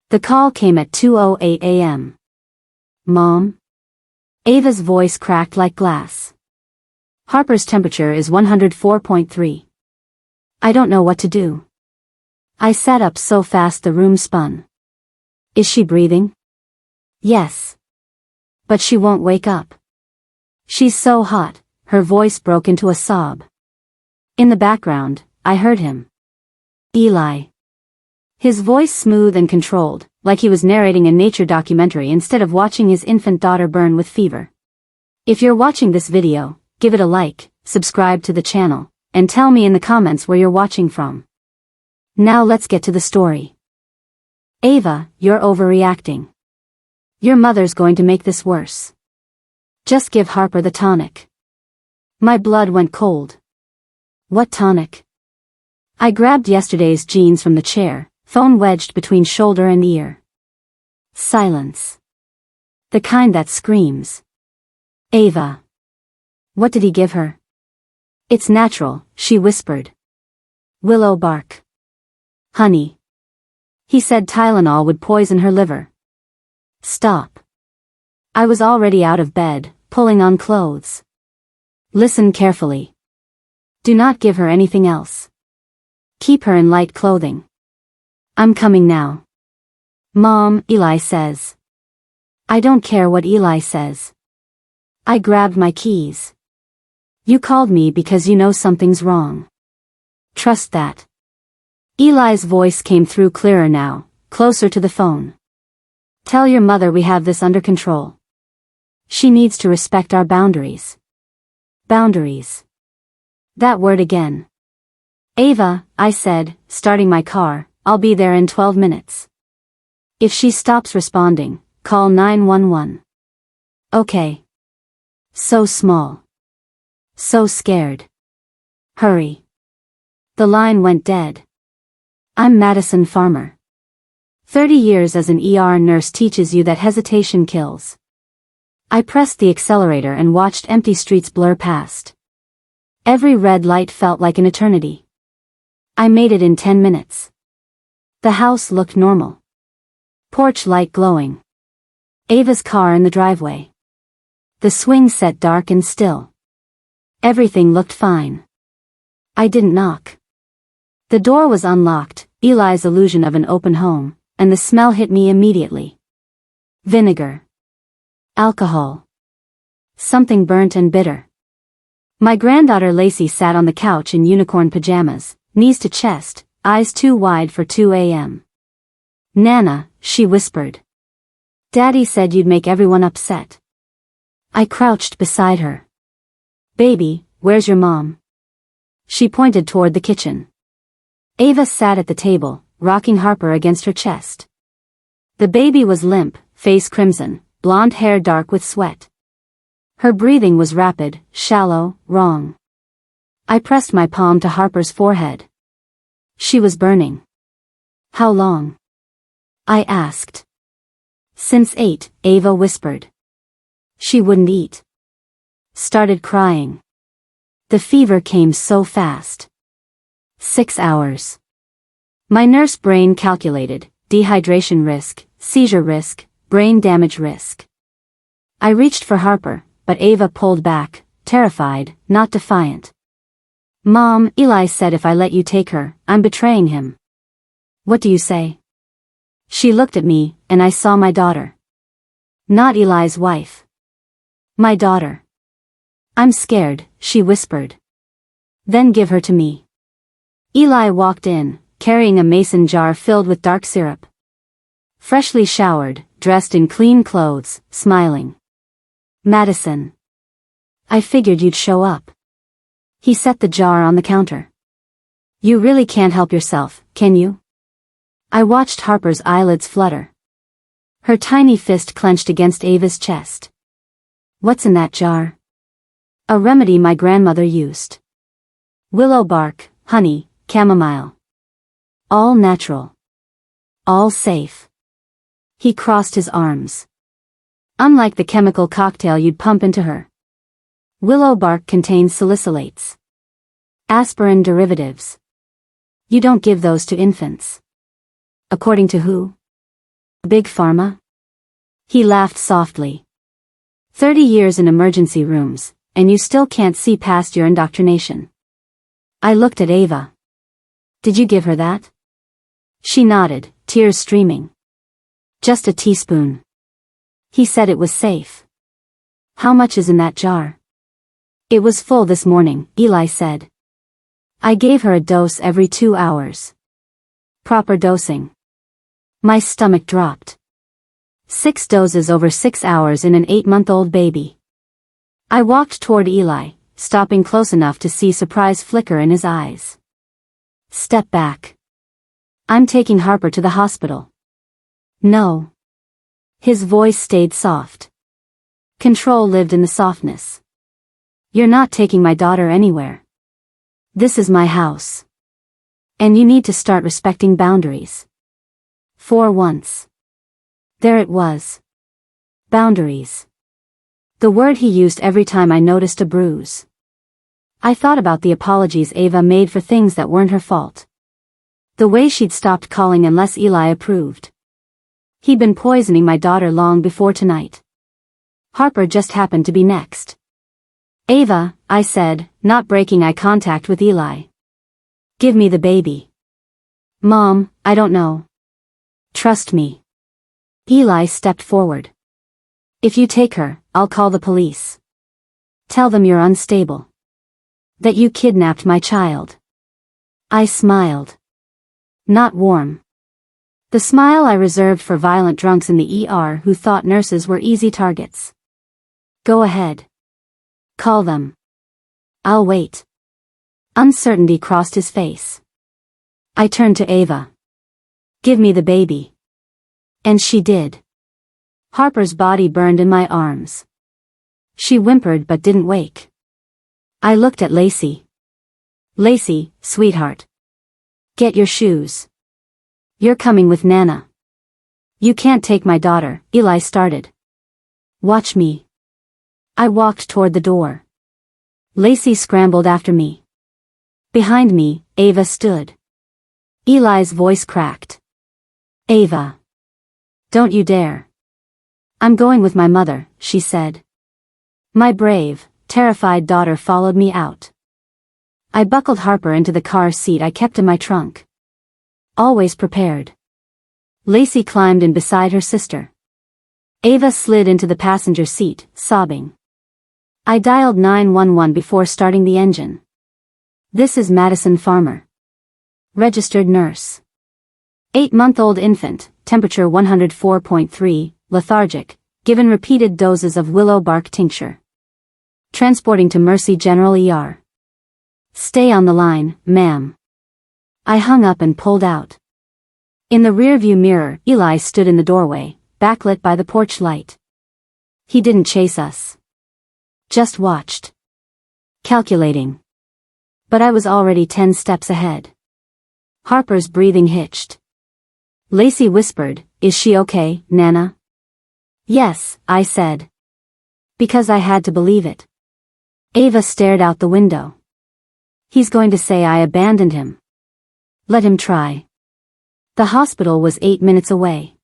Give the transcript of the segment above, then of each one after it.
The call came at 2:08 a.m. Mom? Ava's voice cracked like glass. Harper's temperature is 104.3. I don't know what to do. I sat up so fast the room spun. Is she breathing? Yes. But she won't wake up. She's so hot, her voice broke into a sob. In the background, I heard him. Eli. His voice smooth and controlled, like he was narrating a nature documentary instead of watching his infant daughter burn with fever. If you're watching this video, give it a like, subscribe to the channel, and tell me in the comments where you're watching from. Now let's get to the story. Ava, you're overreacting. Your mother's going to make this worse. Just give Harper the tonic. My blood went cold. What tonic? I grabbed yesterday's jeans from the chair, phone wedged between shoulder and ear. Silence. The kind that screams. Ava. What did he give her? It's natural, she whispered. Willow bark. Honey. He said Tylenol would poison her liver. Stop. I was already out of bed, pulling on clothes. Listen carefully. Do not give her anything else. Keep her in light clothing. I'm coming now. Mom, Eli says. I don't care what Eli says. I grabbed my keys. You called me because you know something's wrong. Trust that. Eli's voice came through clearer now, closer to the phone. Tell your mother we have this under control. She needs to respect our boundaries. Boundaries. That word again. Ava, I said, starting my car, I'll be there in 12 minutes. If she stops responding, call 911. Okay. So small. So scared. Hurry. The line went dead. I'm Madison Farmer. 30 years as an ER nurse teaches you that hesitation kills. I pressed the accelerator and watched empty streets blur past. Every red light felt like an eternity. I made it in 10 minutes. The house looked normal. Porch light glowing. Ava's car in the driveway. The swing set dark and still. Everything looked fine. I didn't knock. The door was unlocked, Eli's illusion of an open home, and the smell hit me immediately. Vinegar. Alcohol. Something burnt and bitter. My granddaughter Lacey sat on the couch in unicorn pajamas, knees to chest, eyes too wide for 2 a.m. Nana, she whispered. Daddy said you'd make everyone upset. I crouched beside her. Baby, where's your mom? She pointed toward the kitchen. Ava sat at the table, rocking Harper against her chest. The baby was limp, face crimson, blonde hair dark with sweat. Her breathing was rapid, shallow, wrong. I pressed my palm to Harper's forehead. She was burning. How long? I asked. Since 8, Ava whispered. She wouldn't eat. Started crying. The fever came so fast. 6 hours. My nurse brain calculated, dehydration risk, seizure risk, brain damage risk. I reached for Harper, but Ava pulled back, terrified, not defiant. Mom, Eli said if I let you take her, I'm betraying him. What do you say? She looked at me, and I saw my daughter. Not Eli's wife. My daughter. I'm scared, she whispered. Then give her to me. Eli walked in, carrying a mason jar filled with dark syrup. Freshly showered, dressed in clean clothes, smiling. Madison. I figured you'd show up. He set the jar on the counter. You really can't help yourself, can you? I watched Harper's eyelids flutter. Her tiny fist clenched against Ava's chest. What's in that jar? A remedy my grandmother used. Willow bark, honey, chamomile. All natural. All safe. He crossed his arms. Unlike the chemical cocktail you'd pump into her. Willow bark contains salicylates. Aspirin derivatives. You don't give those to infants. According to who? Big Pharma? He laughed softly. 30 years in emergency rooms, and you still can't see past your indoctrination. I looked at Ava. Did you give her that? She nodded, tears streaming. Just a teaspoon. He said it was safe. How much is in that jar? It was full this morning, Eli said. I gave her a dose every 2 hours. Proper dosing. My stomach dropped. 6 doses over 6 hours in an 8-month-old baby. I walked toward Eli, stopping close enough to see surprise flicker in his eyes. Step back. I'm taking Harper to the hospital. No. His voice stayed soft. Control lived in the softness. You're not taking my daughter anywhere. This is my house. And you need to start respecting boundaries. For once. There it was. Boundaries. The word he used every time I noticed a bruise. I thought about the apologies Ava made for things that weren't her fault. The way she'd stopped calling unless Eli approved. He'd been poisoning my daughter long before tonight. Harper just happened to be next. Ava, I said, not breaking eye contact with Eli. Give me the baby. Mom, I don't know. Trust me. Eli stepped forward. If you take her, I'll call the police. Tell them you're unstable. That you kidnapped my child. I smiled. Not warm. The smile I reserved for violent drunks in the ER who thought nurses were easy targets. Go ahead. Call them. I'll wait. Uncertainty crossed his face. I turned to Ava. Give me the baby. And she did. Harper's body burned in my arms. She whimpered but didn't wake. I looked at Lacey. Lacey, sweetheart. Get your shoes. You're coming with Nana. You can't take my daughter, Eli started. Watch me. I walked toward the door. Lacey scrambled after me. Behind me, Ava stood. Eli's voice cracked. Ava. Don't you dare. I'm going with my mother, she said. My brave, terrified daughter followed me out. I buckled Harper into the car seat I kept in my trunk. Always prepared. Lacey climbed in beside her sister. Ava slid into the passenger seat, sobbing. I dialed 911 before starting the engine. This is Madison Farmer. Registered nurse. 8-month-old infant, temperature 104.3, lethargic, given repeated doses of willow bark tincture. Transporting to Mercy General ER. Stay on the line, ma'am. I hung up and pulled out. In the rearview mirror, Eli stood in the doorway, backlit by the porch light. He didn't chase us. Just watched. Calculating. But I was already 10 steps ahead. Harper's breathing hitched. Lacey whispered, "Is she okay, Nana?" "Yes," I said. Because I had to believe it. Ava stared out the window. He's going to say I abandoned him. Let him try. The hospital was 8 minutes away.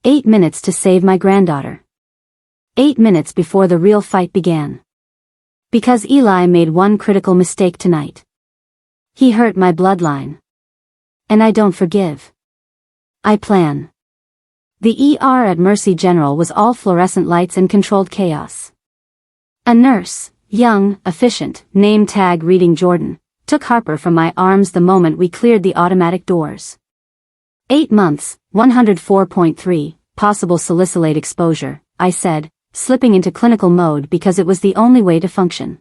8 minutes to save my granddaughter. 8 minutes before the real fight began. Because Eli made one critical mistake tonight. He hurt my bloodline. And I don't forgive. I plan. The ER at Mercy General was all fluorescent lights and controlled chaos. A nurse, young, efficient, name tag reading Jordan, took Harper from my arms the moment we cleared the automatic doors. 8 months, 104.3, possible salicylate exposure, I said, slipping into clinical mode because it was the only way to function.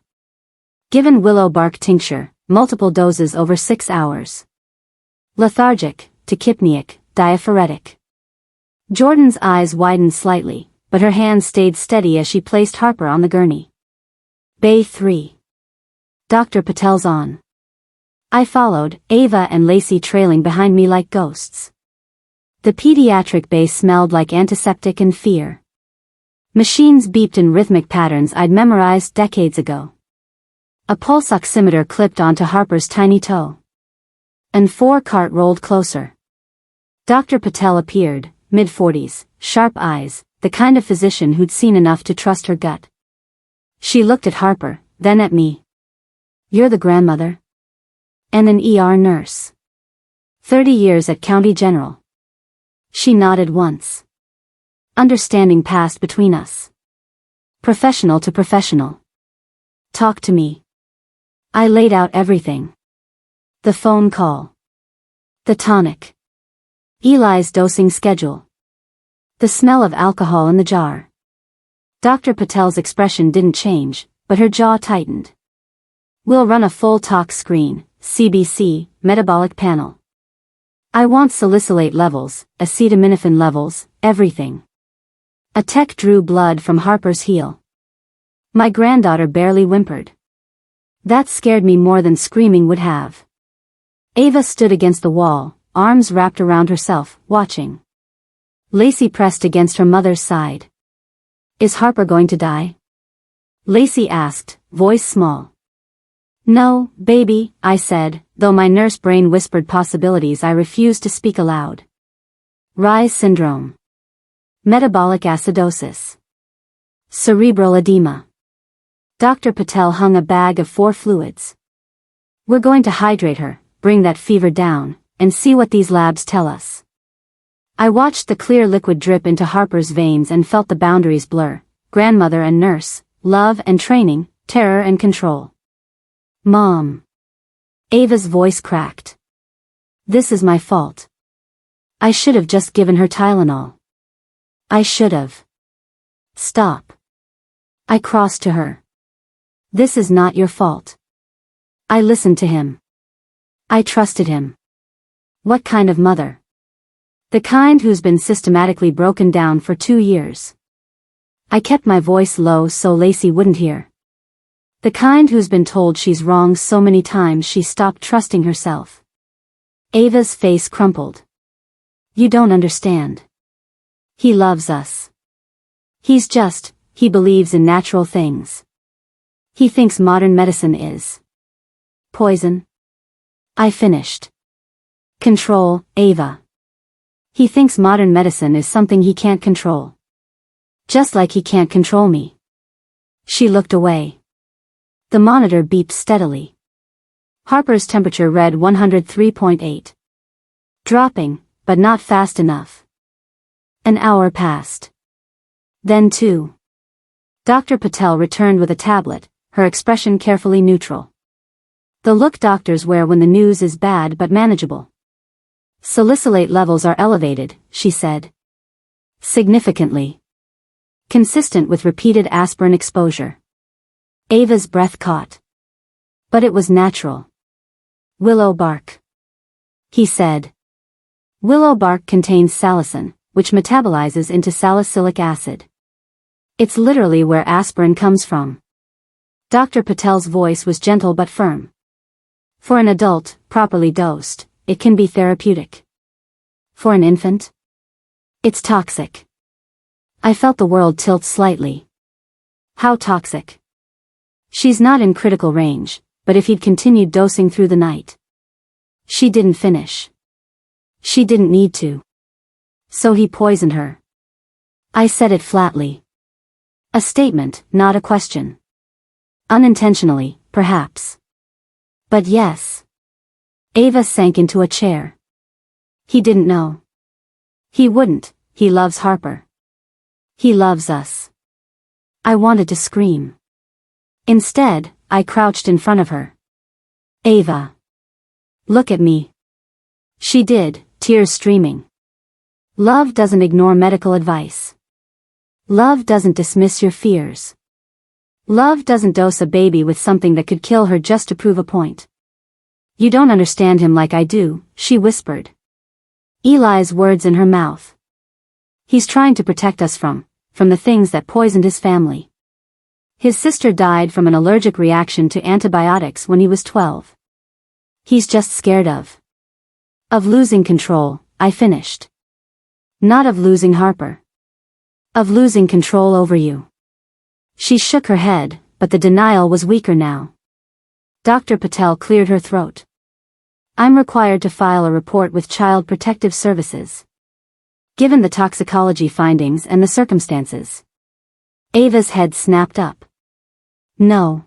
Given willow bark tincture, multiple doses over 6 hours. Lethargic, tachypneic, diaphoretic. Jordan's eyes widened slightly, but her hand stayed steady as she placed Harper on the gurney. Bay 3. Dr. Patel's on. I followed, Ava and Lacey trailing behind me like ghosts. The pediatric bay smelled like antiseptic and fear. Machines beeped in rhythmic patterns I'd memorized decades ago. A pulse oximeter clipped onto Harper's tiny toe. An 4-cart rolled closer. Dr. Patel appeared, mid-40s, sharp eyes, the kind of physician who'd seen enough to trust her gut. She looked at Harper, then at me. "You're the grandmother?" "And an ER nurse. 30 years at County General." She nodded once. Understanding passed between us. Professional to professional. "Talk to me." I laid out everything. The phone call. The tonic. Eli's dosing schedule. The smell of alcohol in the jar. Dr. Patel's expression didn't change, but her jaw tightened. "We'll run a full tox screen, CBC, metabolic panel. I want salicylate levels, acetaminophen levels, everything." A tech drew blood from Harper's heel. My granddaughter barely whimpered. That scared me more than screaming would have. Ava stood against the wall, arms wrapped around herself, watching. Lacey pressed against her mother's side. "Is Harper going to die?" Lacey asked, voice small. "No, baby," I said, though my nurse brain whispered possibilities I refused to speak aloud. Reye's syndrome. Metabolic acidosis. Cerebral edema. Dr. Patel hung a bag of 4 fluids. "We're going to hydrate her, bring that fever down, and see what these labs tell us." I watched the clear liquid drip into Harper's veins and felt the boundaries blur. Grandmother and nurse, love and training, terror and control. "Mom." Ava's voice cracked. "This is my fault. I should have just given her Tylenol. I should have." "Stop." I crossed to her. "This is not your fault." I listened to him. I trusted him. What kind of mother? The kind who's been systematically broken down for 2 years. I kept my voice low so Lacey wouldn't hear. The kind who's been told she's wrong so many times she stopped trusting herself. Ava's face crumpled. "You don't understand. He loves us. He believes in natural things. He thinks modern medicine is poison." I finished. "Control, Ava. He thinks modern medicine is something he can't control. Just like he can't control me." She looked away. The monitor beeped steadily. Harper's temperature read 103.8. Dropping, but not fast enough. An hour passed. Then 2. Dr. Patel returned with a tablet, her expression carefully neutral. The look doctors wear when the news is bad but manageable. "Salicylate levels are elevated," she said. "Significantly. Consistent with repeated aspirin exposure." Ava's breath caught. "But it was natural." "Willow bark," he said. Willow bark contains salicin, which metabolizes into salicylic acid. It's literally where aspirin comes from. Dr. Patel's voice was gentle but firm. For an adult, properly dosed, it can be therapeutic. For an infant, it's toxic. I felt the world tilt slightly. How toxic? She's not in critical range, but if he'd continued dosing through the night. She didn't finish. She didn't need to. So he poisoned her. I said it flatly. A statement, not a question. Unintentionally, perhaps. But yes. Ava sank into a chair. He didn't know. He wouldn't. He loves Harper. He loves us. I wanted to scream. Instead, I crouched in front of her. "Ava. Look at me." She did, tears streaming. Love doesn't ignore medical advice. Love doesn't dismiss your fears. Love doesn't dose a baby with something that could kill her just to prove a point. "You don't understand him like I do," she whispered. Eli's words in her mouth. "He's trying to protect us from the things that poisoned his family. His sister died from an allergic reaction to antibiotics when he was 12. He's just scared of losing control," I finished. "Not of losing Harper. Of losing control over you." She shook her head, but the denial was weaker now. Dr. Patel cleared her throat. "I'm required to file a report with Child Protective Services." Given the toxicology findings and the circumstances. Ava's head snapped up. No.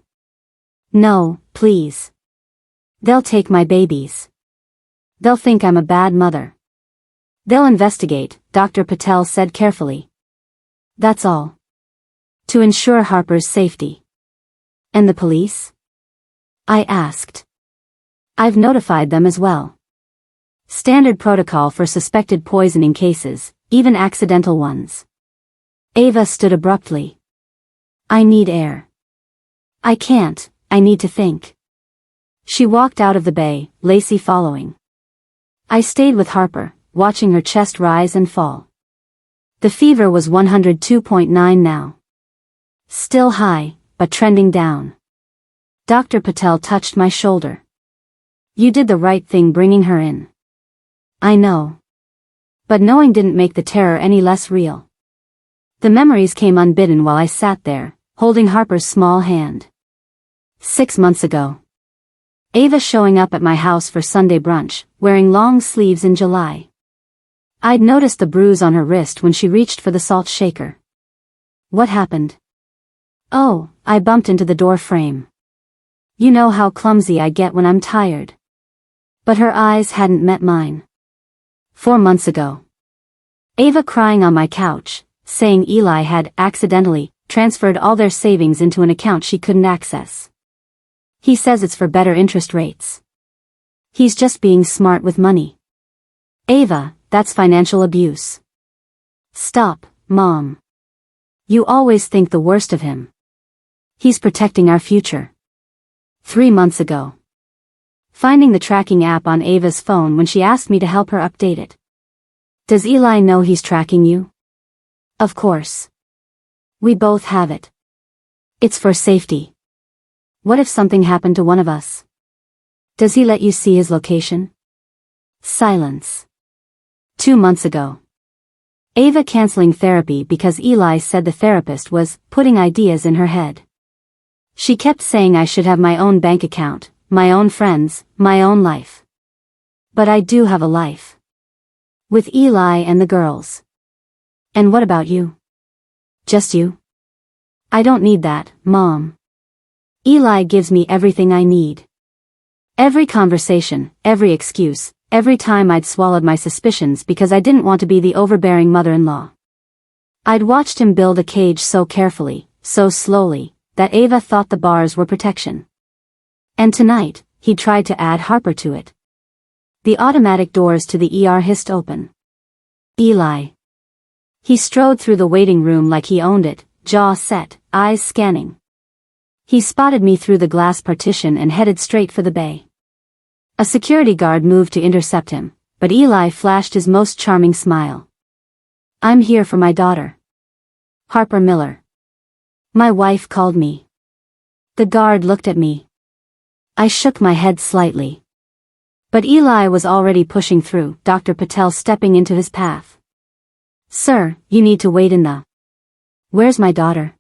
No, please. They'll take my babies. They'll think I'm a bad mother. They'll investigate, Dr. Patel said carefully. That's all. To ensure Harper's safety. And the police? I asked. I've notified them as well. Standard protocol for suspected poisoning cases, even accidental ones. Ava stood abruptly. I need air. I can't, I need to think. She walked out of the bay, Lacey following. I stayed with Harper, watching her chest rise and fall. The fever was 102.9 now. Still high, but trending down. Dr. Patel touched my shoulder. You did the right thing bringing her in. I know. But knowing didn't make the terror any less real. The memories came unbidden while I sat there, holding Harper's small hand. 6 months ago. Ava showing up at my house for Sunday brunch, wearing long sleeves in July. I'd noticed the bruise on her wrist when she reached for the salt shaker. What happened? Oh, I bumped into the door frame. You know how clumsy I get when I'm tired. But her eyes hadn't met mine. 4 months ago. Ava crying on my couch, saying Eli had accidentally transferred all their savings into an account she couldn't access. He says it's for better interest rates. He's just being smart with money. Ava, that's financial abuse. Stop, Mom. You always think the worst of him. He's protecting our future. 3 months ago. Finding the tracking app on Ava's phone when she asked me to help her update it. Does Eli know he's tracking you? Of course. We both have it. It's for safety. What if something happened to one of us? Does he let you see his location? Silence. 2 months ago. Ava canceling therapy because Eli said the therapist was putting ideas in her head. She kept saying I should have my own bank account, my own friends, my own life. But I do have a life. With Eli and the girls. And what about you? Just you? I don't need that, Mom. Eli gives me everything I need. Every conversation, every excuse, every time I'd swallowed my suspicions because I didn't want to be the overbearing mother-in-law. I'd watched him build a cage so carefully, so slowly, that Ava thought the bars were protection. And tonight, he tried to add Harper to it. The automatic doors to the ER hissed open. Eli. He strode through the waiting room like he owned it, jaw set, eyes scanning. He spotted me through the glass partition and headed straight for the bay. A security guard moved to intercept him, but Eli flashed his most charming smile. I'm here for my daughter. Harper Miller. My wife called me. The guard looked at me. I shook my head slightly. But Eli was already pushing through, Dr. Patel stepping into his path. Sir, you need to wait in the... Where's my daughter?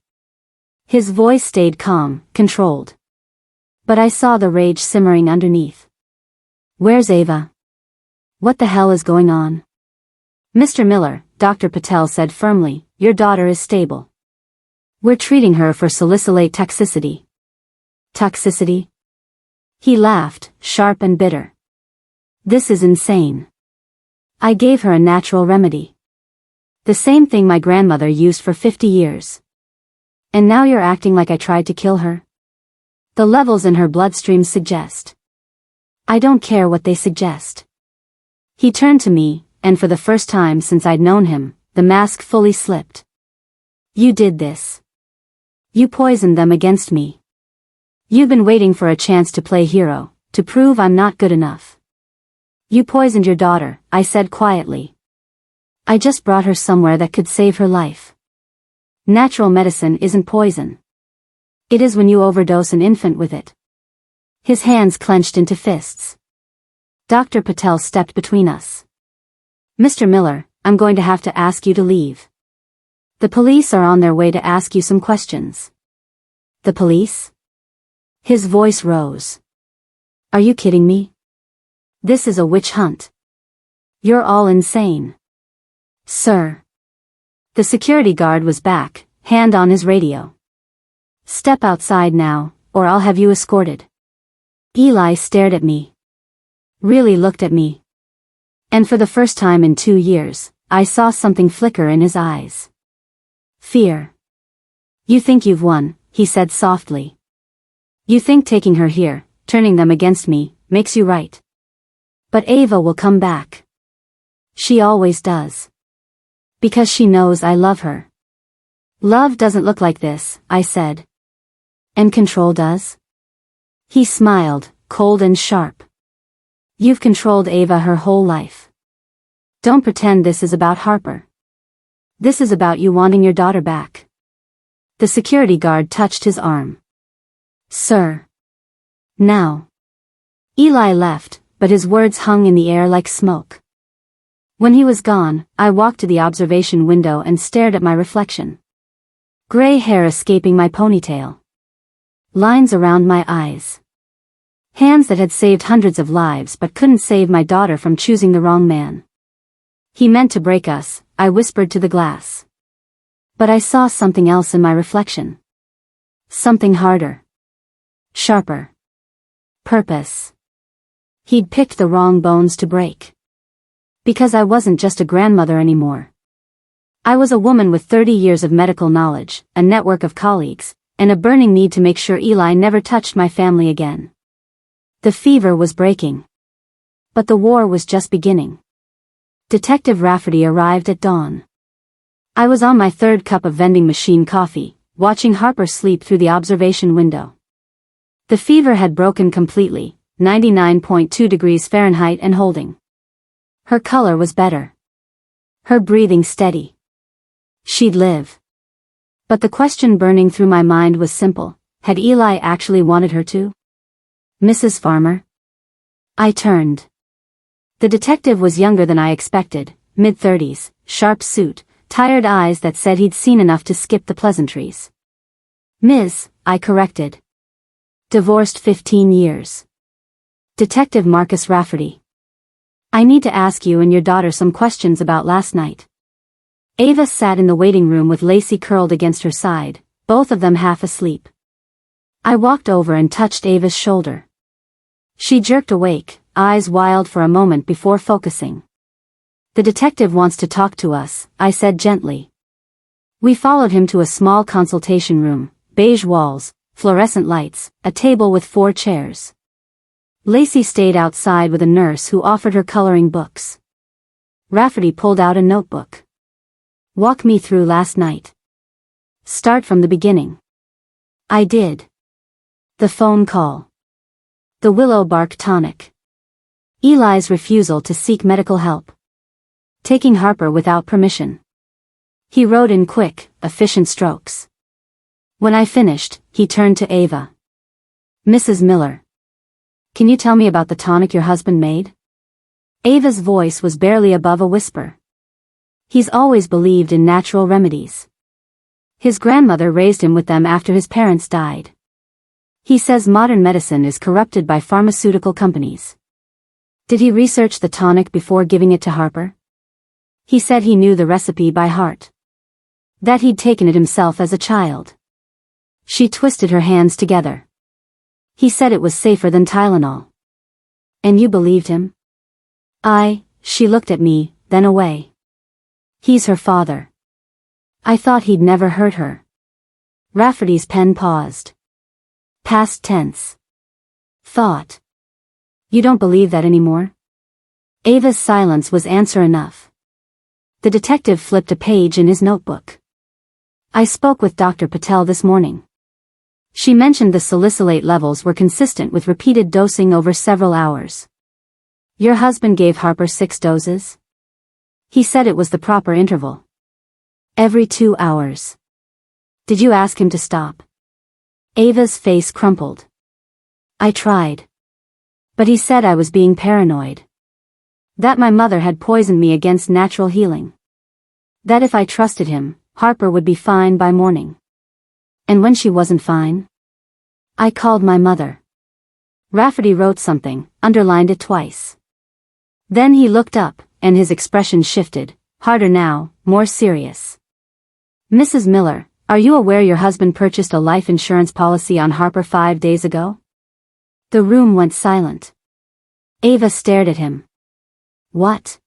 His voice stayed calm, controlled. But I saw the rage simmering underneath. Where's Ava? What the hell is going on? Mr. Miller, Dr. Patel said firmly, your daughter is stable. We're treating her for salicylate toxicity. Toxicity? He laughed, sharp and bitter. This is insane. I gave her a natural remedy. The same thing my grandmother used for 50 years. And now you're acting like I tried to kill her? The levels in her bloodstream suggest. I don't care what they suggest. He turned to me, and for the first time since I'd known him, the mask fully slipped. You did this. You poisoned them against me. You've been waiting for a chance to play hero, to prove I'm not good enough. You poisoned your daughter, I said quietly. I just brought her somewhere that could save her life. Natural medicine isn't poison. It is when you overdose an infant with it. His hands clenched into fists. Dr. Patel stepped between us. Mr. Miller, I'm going to have to ask you to leave. The police are on their way to ask you some questions. The police? His voice rose. Are you kidding me? This is a witch hunt. You're all insane. Sir. The security guard was back, hand on his radio. Step outside now, or I'll have you escorted. Eli stared at me. Really looked at me. And for the first time in 2 years, I saw something flicker in his eyes. Fear. You think you've won, he said softly. You think taking her here, turning them against me, makes you right. But Ava will come back. She always does. Because she knows I love her. Love doesn't look like this, I said. And control does? He smiled, cold and sharp. You've controlled Ava her whole life. Don't pretend this is about Harper. This is about you wanting your daughter back. The security guard touched his arm. Sir. Now. Eli left, but his words hung in the air like smoke. When he was gone, I walked to the observation window and stared at my reflection. Gray hair escaping my ponytail. Lines around my eyes. Hands that had saved hundreds of lives but couldn't save my daughter from choosing the wrong man. He meant to break us, I whispered to the glass. But I saw something else in my reflection. Something harder. Sharper. Purpose. He'd picked the wrong bones to break. Because I wasn't just a grandmother anymore. I was a woman with 30 years of medical knowledge, a network of colleagues, and a burning need to make sure Eli never touched my family again. The fever was breaking. But the war was just beginning. Detective Rafferty arrived at dawn. I was on my third cup of vending machine coffee, watching Harper sleep through the observation window. The fever had broken completely, 99.2 degrees Fahrenheit and holding. Her color was better. Her breathing steady. She'd live. But the question burning through my mind was simple. Had Eli actually wanted her to? Mrs. Farmer? I turned. The detective was younger than I expected, mid-30s, sharp suit, tired eyes that said he'd seen enough to skip the pleasantries. Ms., I corrected. Divorced 15 years. Detective Marcus Rafferty. I need to ask you and your daughter some questions about last night. Ava sat in the waiting room with Lacey curled against her side, both of them half asleep. I walked over and touched Ava's shoulder. She jerked awake, eyes wild for a moment before focusing. The detective wants to talk to us, I said gently. We followed him to a small consultation room, beige walls, fluorescent lights, a table with 4 chairs. Lacey stayed outside with a nurse who offered her coloring books. Rafferty pulled out a notebook. Walk me through last night. Start from the beginning. I did. The phone call. The willow bark tonic. Eli's refusal to seek medical help. Taking Harper without permission. He wrote in quick, efficient strokes. When I finished, he turned to Ava. Mrs. Miller. Can you tell me about the tonic your husband made? Ava's voice was barely above a whisper. He's always believed in natural remedies. His grandmother raised him with them after his parents died. He says modern medicine is corrupted by pharmaceutical companies. Did he research the tonic before giving it to Harper? He said he knew the recipe by heart. That he'd taken it himself as a child. She twisted her hands together. He said it was safer than Tylenol. And you believed him? She looked at me, then away. He's her father. I thought he'd never hurt her. Rafferty's pen paused. Past tense. Thought. You don't believe that anymore? Ava's silence was answer enough. The detective flipped a page in his notebook. I spoke with Dr. Patel this morning. She mentioned the salicylate levels were consistent with repeated dosing over several hours. Your husband gave Harper 6 doses? He said it was the proper interval. Every 2 hours. Did you ask him to stop? Ava's face crumpled. I tried. But he said I was being paranoid. That my mother had poisoned me against natural healing. That if I trusted him, Harper would be fine by morning. And when she wasn't fine? I called my mother. Rafferty wrote something, underlined it twice. Then he looked up, and his expression shifted. Harder now, more serious. Mrs. Miller, are you aware your husband purchased a life insurance policy on Harper 5 days ago? The room went silent. Ava stared at him. What?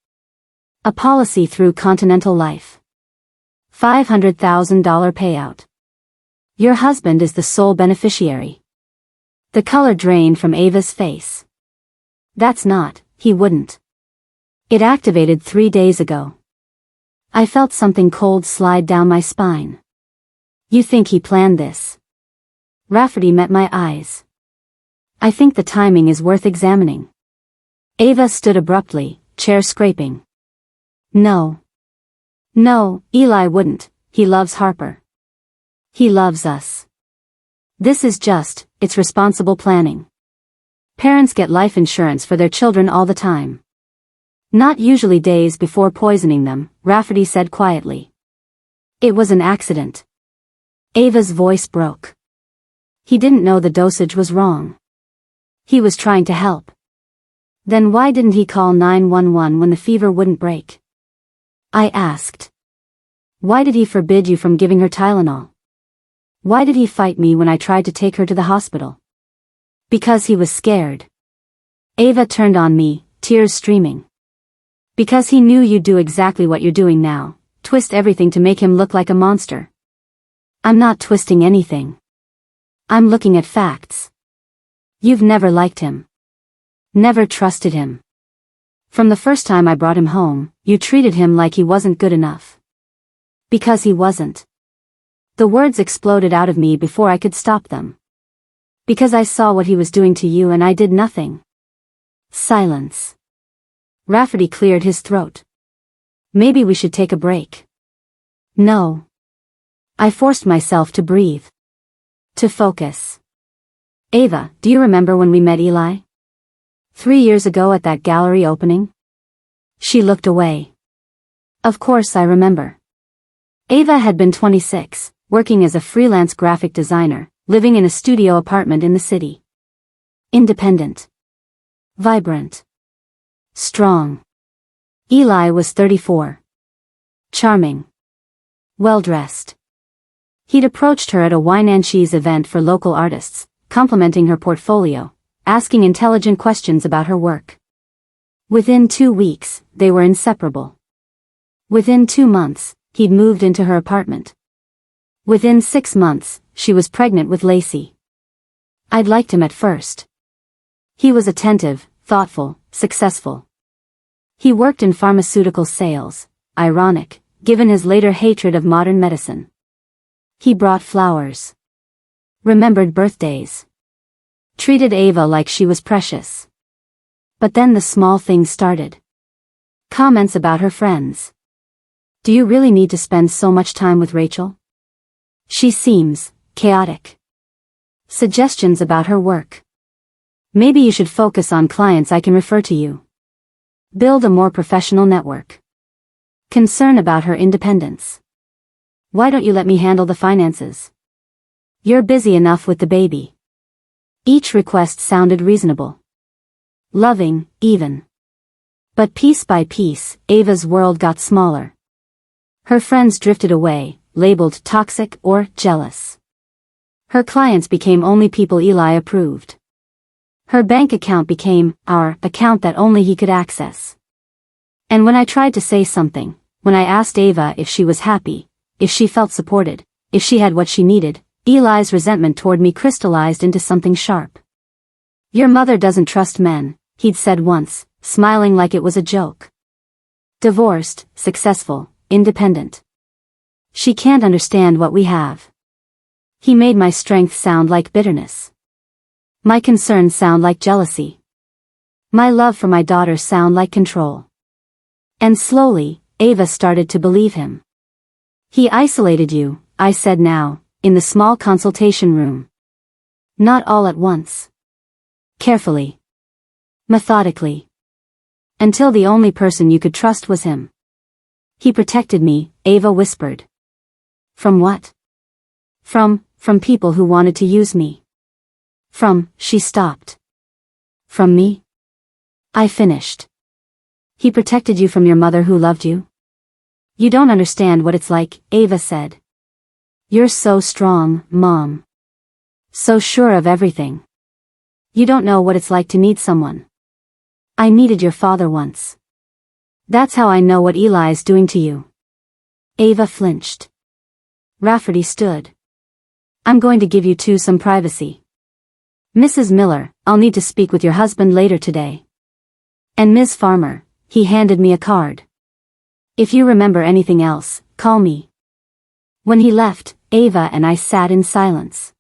A policy through Continental Life. $500,000 payout. Your husband is the sole beneficiary. The color drained from Ava's face. That's not, he wouldn't. It activated 3 days ago. I felt something cold slide down my spine. You think he planned this? Rafferty met my eyes. I think the timing is worth examining. Ava stood abruptly, chair scraping. No. No, Eli wouldn't, he loves Harper. He loves us. This is just, it's responsible planning. Parents get life insurance for their children all the time. Not usually days before poisoning them, Rafferty said quietly. It was an accident. Ava's voice broke. He didn't know the dosage was wrong. He was trying to help. Then why didn't he call 911 when the fever wouldn't break? I asked. Why did he forbid you from giving her Tylenol? Why did he fight me when I tried to take her to the hospital? Because he was scared. Ava turned on me, tears streaming. Because he knew you'd do exactly what you're doing now, twist everything to make him look like a monster. I'm not twisting anything. I'm looking at facts. You've never liked him. Never trusted him. From the first time I brought him home, you treated him like he wasn't good enough. Because he wasn't. The words exploded out of me before I could stop them. Because I saw what he was doing to you and I did nothing. Silence. Rafferty cleared his throat. Maybe we should take a break. No. I forced myself to breathe. To focus. Ava, do you remember when we met Eli? 3 years ago at that gallery opening? She looked away. Of course I remember. Ava had been 26, working as a freelance graphic designer, living in a studio apartment in the city. Independent. Vibrant. Strong. Eli was 34. Charming. Well-dressed. He'd approached her at a wine and cheese event for local artists, complimenting her portfolio, asking intelligent questions about her work. Within 2 weeks, they were inseparable. Within 2 months, he'd moved into her apartment. Within 6 months, she was pregnant with Lacey. I'd liked him at first. He was attentive, thoughtful, successful. He worked in pharmaceutical sales, ironic, given his later hatred of modern medicine. He brought flowers. Remembered birthdays. Treated Ava like she was precious. But then the small things started. Comments about her friends. Do you really need to spend so much time with Rachel? She seems chaotic. Suggestions about her work. Maybe you should focus on clients I can refer to you. Build a more professional network. Concern about her independence. Why don't you let me handle the finances? You're busy enough with the baby. Each request sounded reasonable. Loving, even. But piece by piece, Ava's world got smaller. Her friends drifted away, labeled toxic or jealous. Her clients became only people Eli approved. Her bank account became our account that only he could access. And when I tried to say something, when I asked Ava if she was happy, if she felt supported, if she had what she needed, Eli's resentment toward me crystallized into something sharp. Your mother doesn't trust men, he'd said once, smiling like it was a joke. Divorced, successful, independent. She can't understand what we have. He made my strength sound like bitterness. My concerns sound like jealousy. My love for my daughter sound like control. And slowly, Ava started to believe him. He isolated you, I said now, in the small consultation room. Not all at once. Carefully. Methodically. Until the only person you could trust was him. He protected me, Ava whispered. From what? From people who wanted to use me. She stopped. From me? I finished. He protected you from your mother who loved you? You don't understand what it's like, Ava said. You're so strong, Mom. So sure of everything. You don't know what it's like to need someone. I needed your father once. That's how I know what Eli's doing to you. Ava flinched. Rafferty stood. I'm going to give you two some privacy. Mrs. Miller, I'll need to speak with your husband later today. And Ms. Farmer, he handed me a card. If you remember anything else, call me. When he left, Ava and I sat in silence.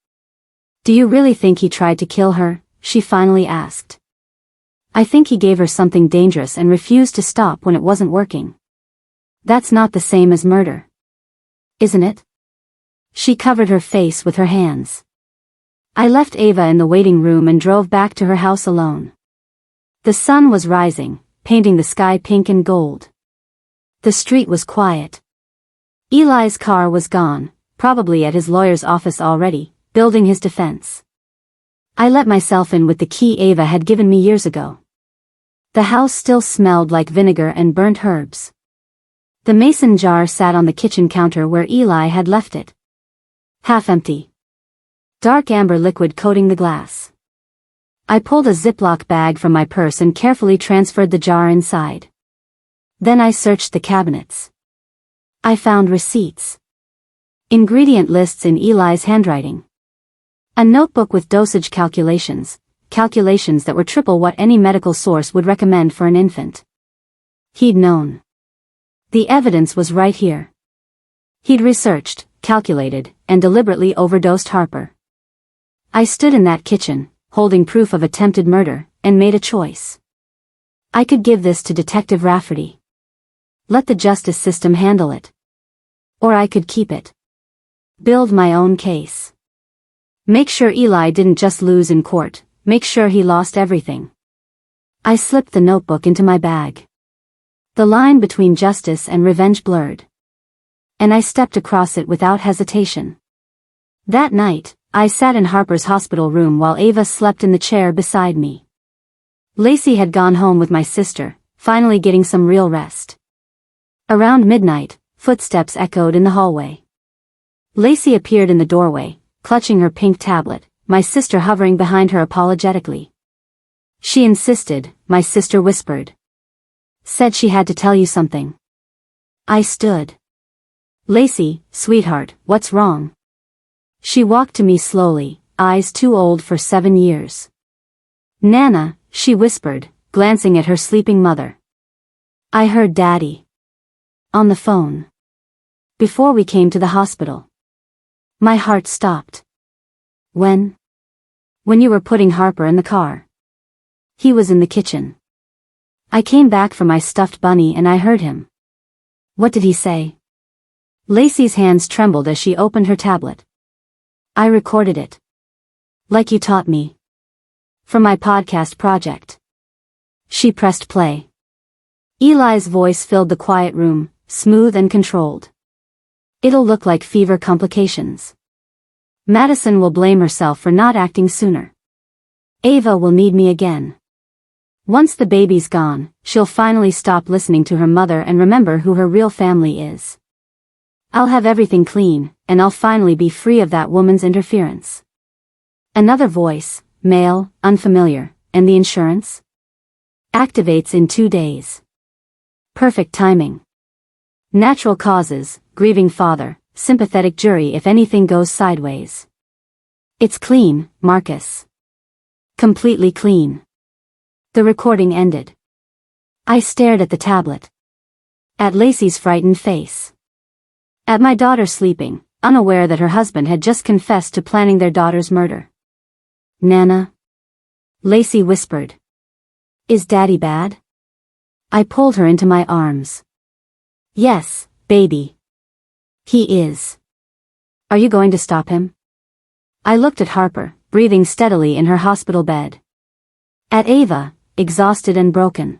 Do you really think he tried to kill her? She finally asked. I think he gave her something dangerous and refused to stop when it wasn't working. That's not the same as murder. Isn't it? She covered her face with her hands. I left Ava in the waiting room and drove back to her house alone. The sun was rising, painting the sky pink and gold. The street was quiet. Eli's car was gone, probably at his lawyer's office already, building his defense. I let myself in with the key Ava had given me years ago. The house still smelled like vinegar and burnt herbs. The mason jar sat on the kitchen counter where Eli had left it. Half empty. Dark amber liquid coating the glass. I pulled a Ziploc bag from my purse and carefully transferred the jar inside. Then I searched the cabinets. I found receipts. Ingredient lists in Eli's handwriting. A notebook with dosage calculations that were triple what any medical source would recommend for an infant. He'd known. The evidence was right here. He'd researched, calculated, and deliberately overdosed Harper. I stood in that kitchen, holding proof of attempted murder, and made a choice. I could give this to Detective Rafferty. Let the justice system handle it. Or I could keep it. Build my own case. Make sure Eli didn't just lose in court, make sure he lost everything. I slipped the notebook into my bag. The line between justice and revenge blurred. And I stepped across it without hesitation. That night, I sat in Harper's hospital room while Ava slept in the chair beside me. Lacey had gone home with my sister, finally getting some real rest. Around midnight, footsteps echoed in the hallway. Lacey appeared in the doorway, clutching her pink tablet, my sister hovering behind her apologetically. She insisted, my sister whispered. Said she had to tell you something. I stood. Lacey, sweetheart, what's wrong? She walked to me slowly, eyes too old for 7 years. Nana, she whispered, glancing at her sleeping mother. I heard Daddy. On the phone. Before we came to the hospital. My heart stopped. When? When you were putting Harper in the car. He was in the kitchen. I came back for my stuffed bunny and I heard him. What did he say? Lacey's hands trembled as she opened her tablet. I recorded it. Like you taught me. For my podcast project. She pressed play. Eli's voice filled the quiet room, smooth and controlled. It'll look like fever complications. Madison will blame herself for not acting sooner. Ava will need me again. Once the baby's gone, she'll finally stop listening to her mother and remember who her real family is. I'll have everything clean, and I'll finally be free of that woman's interference. Another voice, male, unfamiliar, and the insurance? Activates in 2 days. Perfect timing. Natural causes, grieving father, sympathetic jury if anything goes sideways. It's clean, Marcus. Completely clean. The recording ended. I stared at the tablet. At Lacey's frightened face. At my daughter sleeping, unaware that her husband had just confessed to planning their daughter's murder. Nana? Lacey whispered. Is Daddy bad? I pulled her into my arms. Yes, baby. He is. Are you going to stop him? I looked at Harper, breathing steadily in her hospital bed. At Ava, exhausted and broken.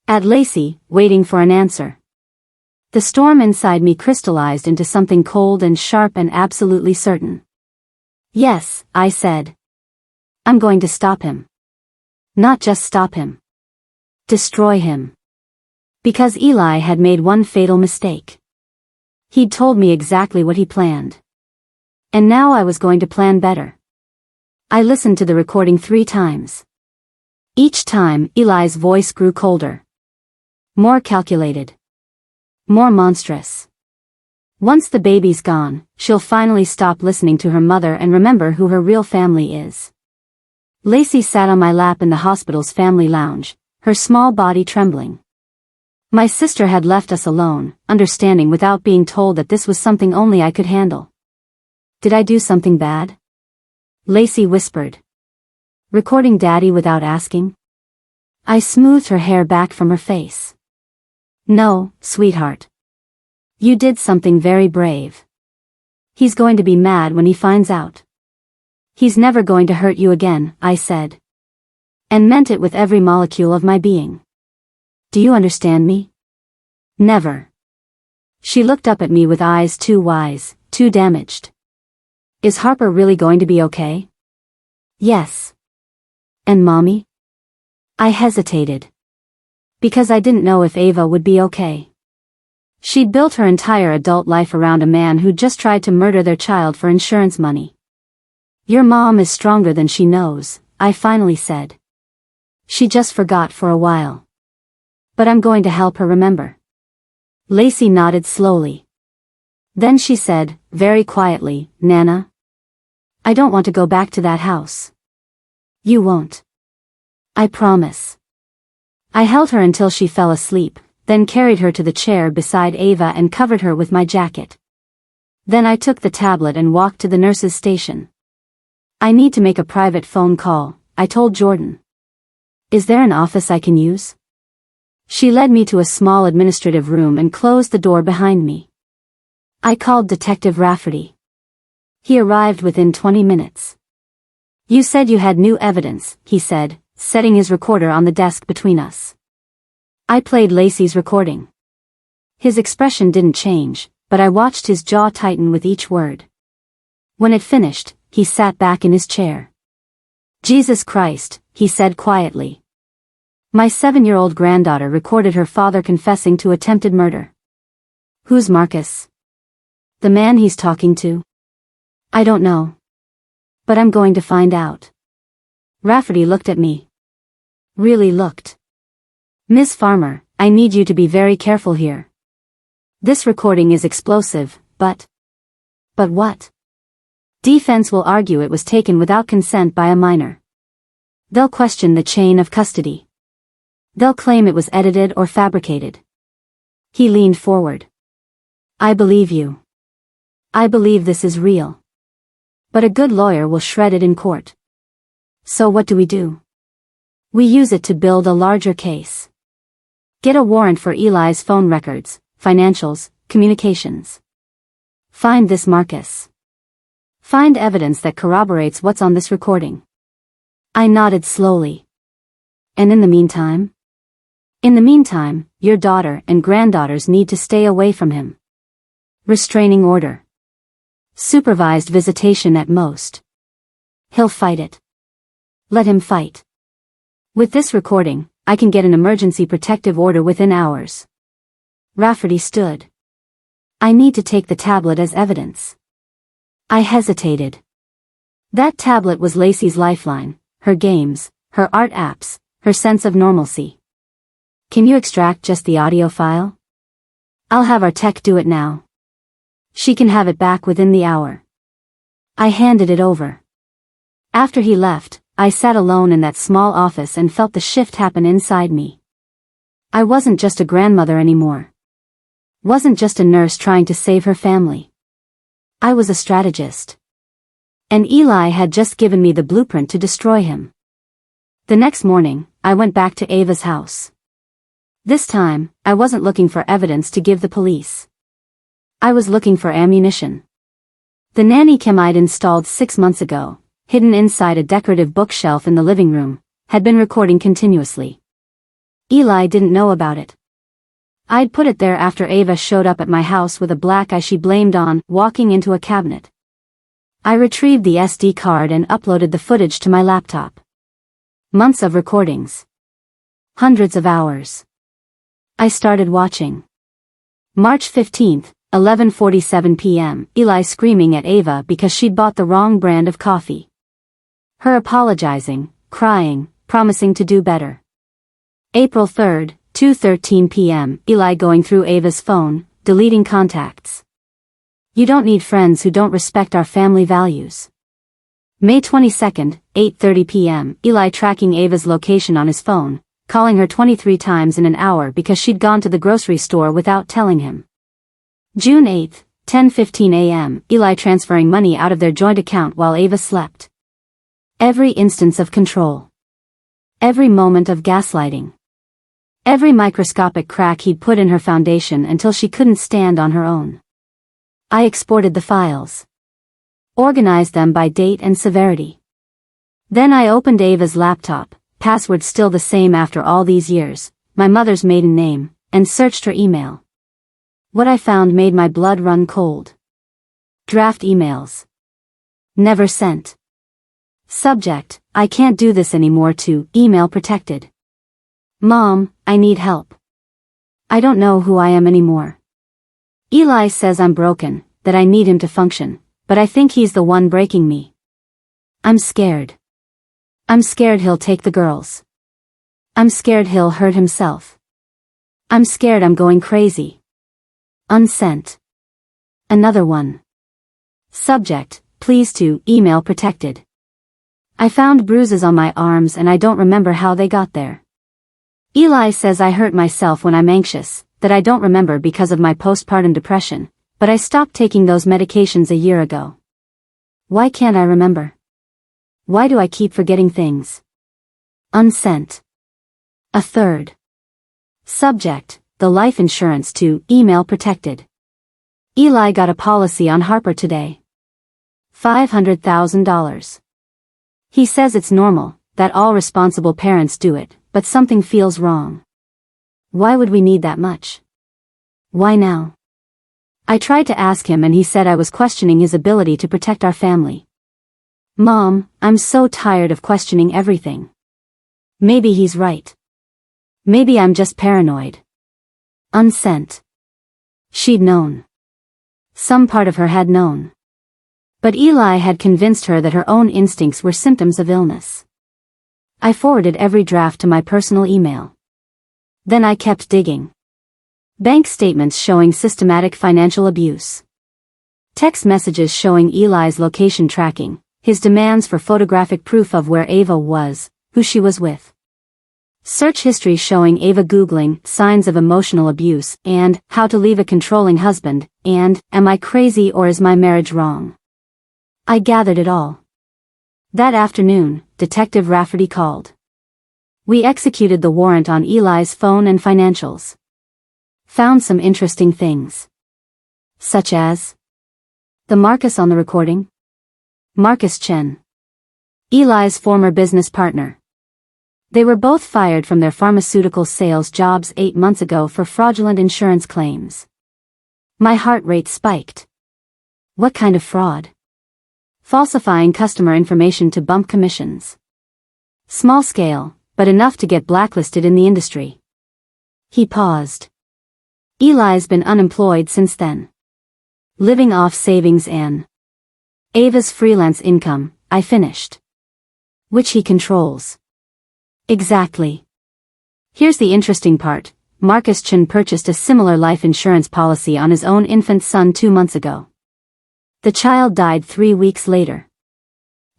At Lacey, waiting for an answer. The storm inside me crystallized into something cold and sharp and absolutely certain. Yes, I said. I'm going to stop him. Not just stop him. Destroy him. Because Eli had made one fatal mistake. He'd told me exactly what he planned. And now I was going to plan better. I listened to the recording 3 times. Each time, Eli's voice grew colder. More calculated. More monstrous. Once the baby's gone, she'll finally stop listening to her mother and remember who her real family is. Lacey sat on my lap in the hospital's family lounge, her small body trembling. My sister had left us alone, understanding without being told that this was something only I could handle. Did I do something bad? Lacey whispered. Recording Daddy without asking? I smoothed her hair back from her face. No, sweetheart. You did something very brave. He's going to be mad when he finds out. He's never going to hurt you again, I said. And meant it with every molecule of my being. Do you understand me? Never. She looked up at me with eyes too wise, too damaged. Is Harper really going to be okay? Yes. And Mommy? I hesitated. Because I didn't know if Ava would be okay. She'd built her entire adult life around a man who just tried to murder their child for insurance money. Your mom is stronger than she knows, I finally said. She just forgot for a while. But I'm going to help her remember. Lacey nodded slowly. Then she said, very quietly, Nana. I don't want to go back to that house. You won't. I promise. I held her until she fell asleep, then carried her to the chair beside Ava and covered her with my jacket. Then I took the tablet and walked to the nurse's station. I need to make a private phone call, I told Jordan. Is there an office I can use? She led me to a small administrative room and closed the door behind me. I called Detective Rafferty. He arrived within 20 minutes. You said you had new evidence, he said, setting his recorder on the desk between us. I played Lacey's recording. His expression didn't change, but I watched his jaw tighten with each word. When it finished, he sat back in his chair. Jesus Christ, he said quietly. My 7-year-old granddaughter recorded her father confessing to attempted murder. Who's Marcus? The man he's talking to? I don't know. But I'm going to find out. Rafferty looked at me. Really looked. Miss Farmer, I need you to be very careful here. This recording is explosive, but what? Defense will argue it was taken without consent by a minor. They'll question the chain of custody. They'll claim it was edited or fabricated. He leaned forward. I believe you. I believe this is real. But a good lawyer will shred it in court. So what do? We use it to build a larger case. Get a warrant for Eli's phone records, financials, communications. Find this Marcus. Find evidence that corroborates what's on this recording. I nodded slowly. And in the meantime? In the meantime, your daughter and granddaughters need to stay away from him. Restraining order. Supervised visitation at most. He'll fight it. Let him fight. With this recording, I can get an emergency protective order within hours. Rafferty stood. I need to take the tablet as evidence. I hesitated. That tablet was Lacey's lifeline, her games, her art apps, her sense of normalcy. Can you extract just the audio file? I'll have our tech do it now. She can have it back within the hour. I handed it over. After he left, I sat alone in that small office and felt the shift happen inside me. I wasn't just a grandmother anymore. Wasn't just a nurse trying to save her family. I was a strategist. And Eli had just given me the blueprint to destroy him. The next morning, I went back to Ava's house. This time, I wasn't looking for evidence to give the police. I was looking for ammunition. The nanny cam I'd installed 6 months ago, hidden inside a decorative bookshelf in the living room, had been recording continuously. Eli didn't know about it. I'd put it there after Ava showed up at my house with a black eye she blamed on walking into a cabinet. I retrieved the SD card and uploaded the footage to my laptop. Months of recordings. Hundreds of hours. I started watching. March 15th, 11:47 p.m. Eli screaming at Ava because she'd bought the wrong brand of coffee. Her apologizing, crying, promising to do better. April 3rd, 2:13 p.m. Eli going through Ava's phone, deleting contacts. You don't need friends who don't respect our family values. May 22nd, 8:30 p.m. Eli tracking Ava's location on his phone, calling her 23 times in an hour because she'd gone to the grocery store without telling him. June 8th, 10:15 a.m. Eli transferring money out of their joint account while Ava slept. Every instance of control. Every moment of gaslighting. Every microscopic crack he'd put in her foundation until she couldn't stand on her own. I exported the files. Organized them by date and severity. Then I opened Ava's laptop, password still the same after all these years, my mother's maiden name, and searched her email. What I found made my blood run cold. Draft emails. Never sent. Subject, I can't do this anymore to email protected. Mom, I need help. I don't know who I am anymore. Eli says I'm broken, that I need him to function, but I think he's the one breaking me. I'm scared. I'm scared he'll take the girls. I'm scared he'll hurt himself. I'm scared I'm going crazy. Unsent. Another one. Subject, please to email protected. I found bruises on my arms and I don't remember how they got there. Eli says I hurt myself when I'm anxious, that I don't remember because of my postpartum depression, but I stopped taking those medications a year ago. Why can't I remember? Why do I keep forgetting things? Unsent. A third. Subject, the life insurance to email protected. Eli got a policy on Harper today. $500,000. He says it's normal, that all responsible parents do it, but something feels wrong. Why would we need that much? Why now? I tried to ask him and he said I was questioning his ability to protect our family. Mom, I'm so tired of questioning everything. Maybe he's right. Maybe I'm just paranoid. Unsent. She'd known. Some part of her had known. But Eli had convinced her that her own instincts were symptoms of illness. I forwarded every draft to my personal email. Then I kept digging. Bank statements showing systematic financial abuse. Text messages showing Eli's location tracking, his demands for photographic proof of where Ava was, who she was with. Search history showing Ava Googling signs of emotional abuse and how to leave a controlling husband and am I crazy or is my marriage wrong? I gathered it all. That afternoon, Detective Rafferty called. We executed the warrant on Eli's phone and financials. Found some interesting things. Such as the Marcus on the recording. Marcus Chen. Eli's former business partner. They were both fired from their pharmaceutical sales jobs 8 months ago for fraudulent insurance claims. My heart rate spiked. What kind of fraud? Falsifying customer information to bump commissions. Small scale, but enough to get blacklisted in the industry. He paused. Eli's been unemployed since then. Living off savings and Ava's freelance income, I finished. Which he controls. Exactly. Here's the interesting part. Marcus Chen purchased a similar life insurance policy on his own infant son 2 months ago. The child died 3 weeks later.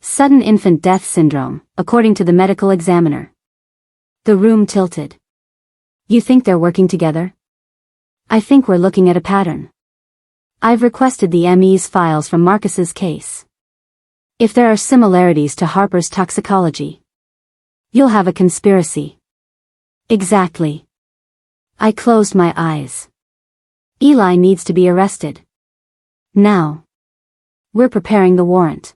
Sudden infant death syndrome, according to the medical examiner. The room tilted. You think they're working together? I think we're looking at a pattern. I've requested the ME's files from Marcus's case. If there are similarities to Harper's toxicology, you'll have a conspiracy. Exactly. I closed my eyes. Eli needs to be arrested. Now. We're preparing the warrant.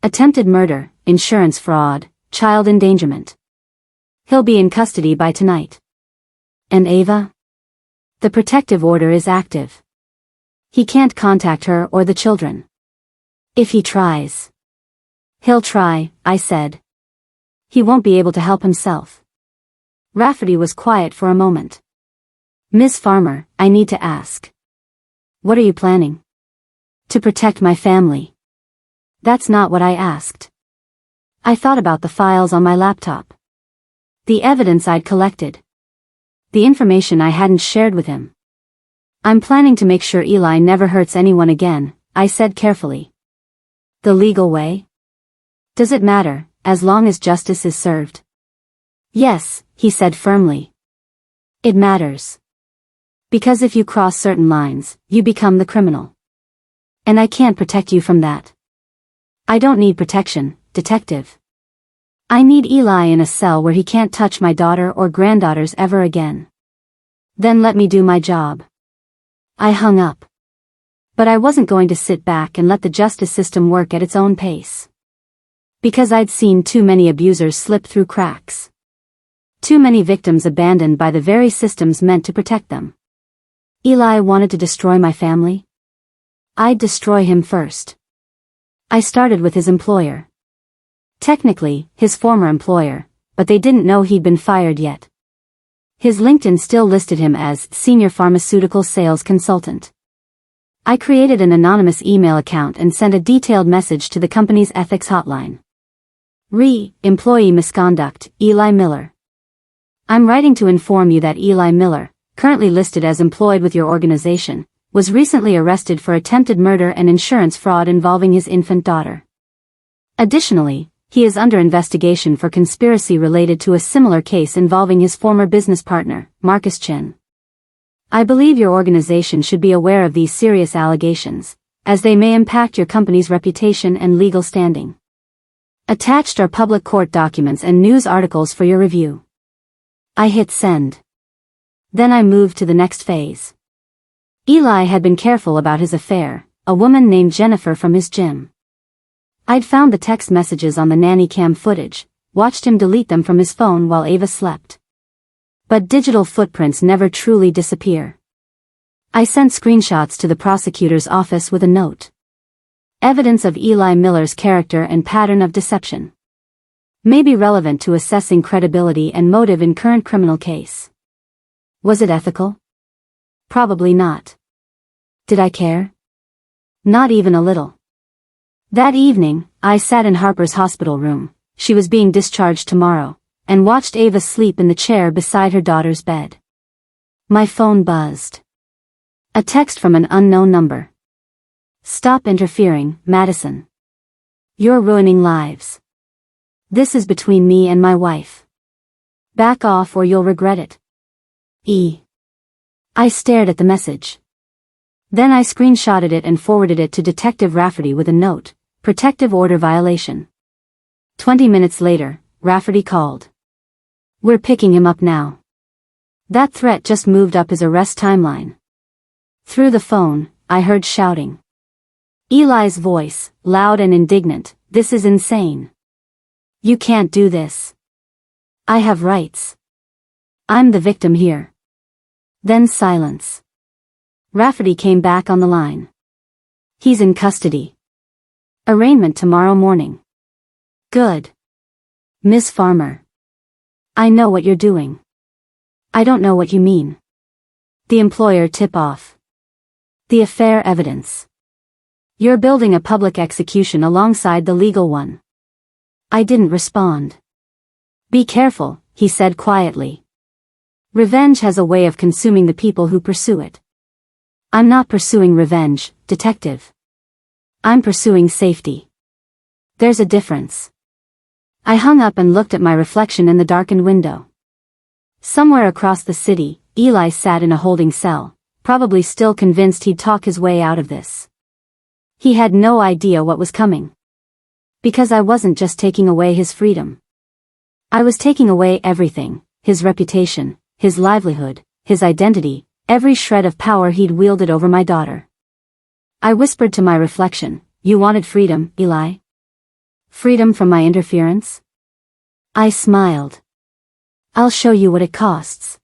Attempted murder, insurance fraud, child endangerment. He'll be in custody by tonight. And Ava? The protective order is active. He can't contact her or the children. If he tries. He'll try, I said. He won't be able to help himself. Rafferty was quiet for a moment. Ms. Farmer, I need to ask. What are you planning? To protect my family. That's not what I asked. I thought about the files on my laptop. The evidence I'd collected. The information I hadn't shared with him. I'm planning to make sure Eli never hurts anyone again, I said carefully. The legal way? Does it matter, as long as justice is served? Yes, he said firmly. It matters. Because if you cross certain lines, you become the criminal. And I can't protect you from that. I don't need protection, detective. I need Eli in a cell where he can't touch my daughter or granddaughters ever again. Then let me do my job. I hung up. But I wasn't going to sit back and let the justice system work at its own pace. Because I'd seen too many abusers slip through cracks. Too many victims abandoned by the very systems meant to protect them. Eli wanted to destroy my family? I'd destroy him first. I started with his employer. Technically, his former employer, but they didn't know he'd been fired yet. His LinkedIn still listed him as Senior Pharmaceutical Sales Consultant. I created an anonymous email account and sent a detailed message to the company's ethics hotline. Employee misconduct, Eli Miller. I'm writing to inform you that Eli Miller, currently listed as employed with your organization, was recently arrested for attempted murder and insurance fraud involving his infant daughter. Additionally, he is under investigation for conspiracy related to a similar case involving his former business partner, Marcus Chin. I believe your organization should be aware of these serious allegations, as they may impact your company's reputation and legal standing. Attached are public court documents and news articles for your review. I hit send. Then I moved to the next phase. Eli had been careful about his affair, a woman named Jennifer from his gym. I'd found the text messages on the nanny cam footage, watched him delete them from his phone while Ava slept. But digital footprints never truly disappear. I sent screenshots to the prosecutor's office with a note. Evidence of Eli Miller's character and pattern of deception. May be relevant to assessing credibility and motive in current criminal case. Was it ethical? Probably not. Did I care? Not even a little. That evening, I sat in Harper's hospital room, she was being discharged tomorrow, and watched Ava sleep in the chair beside her daughter's bed. My phone buzzed. A text from an unknown number. Stop interfering, Madison. You're ruining lives. This is between me and my wife. Back off or you'll regret it. I stared at the message. Then I screenshotted it and forwarded it to Detective Rafferty with a note, protective order violation. 20 minutes later, Rafferty called. We're picking him up now. That threat just moved up his arrest timeline. Through the phone, I heard shouting. Eli's voice, loud and indignant, this is insane. You can't do this. I have rights. I'm the victim here. Then silence. Rafferty came back on the line. He's in custody. Arraignment tomorrow morning. Good. Miss Farmer. I know what you're doing. I don't know what you mean. The employer tip-off. The affair evidence. You're building a public execution alongside the legal one. I didn't respond. Be careful, he said quietly. Revenge has a way of consuming the people who pursue it. I'm not pursuing revenge, detective. I'm pursuing safety. There's a difference. I hung up and looked at my reflection in the darkened window. Somewhere across the city, Eli sat in a holding cell, probably still convinced he'd talk his way out of this. He had no idea what was coming. Because I wasn't just taking away his freedom. I was taking away everything, his reputation, his livelihood, his identity, every shred of power he'd wielded over my daughter. I whispered to my reflection, you wanted freedom, Eli? Freedom from my interference? I smiled. I'll show you what it costs.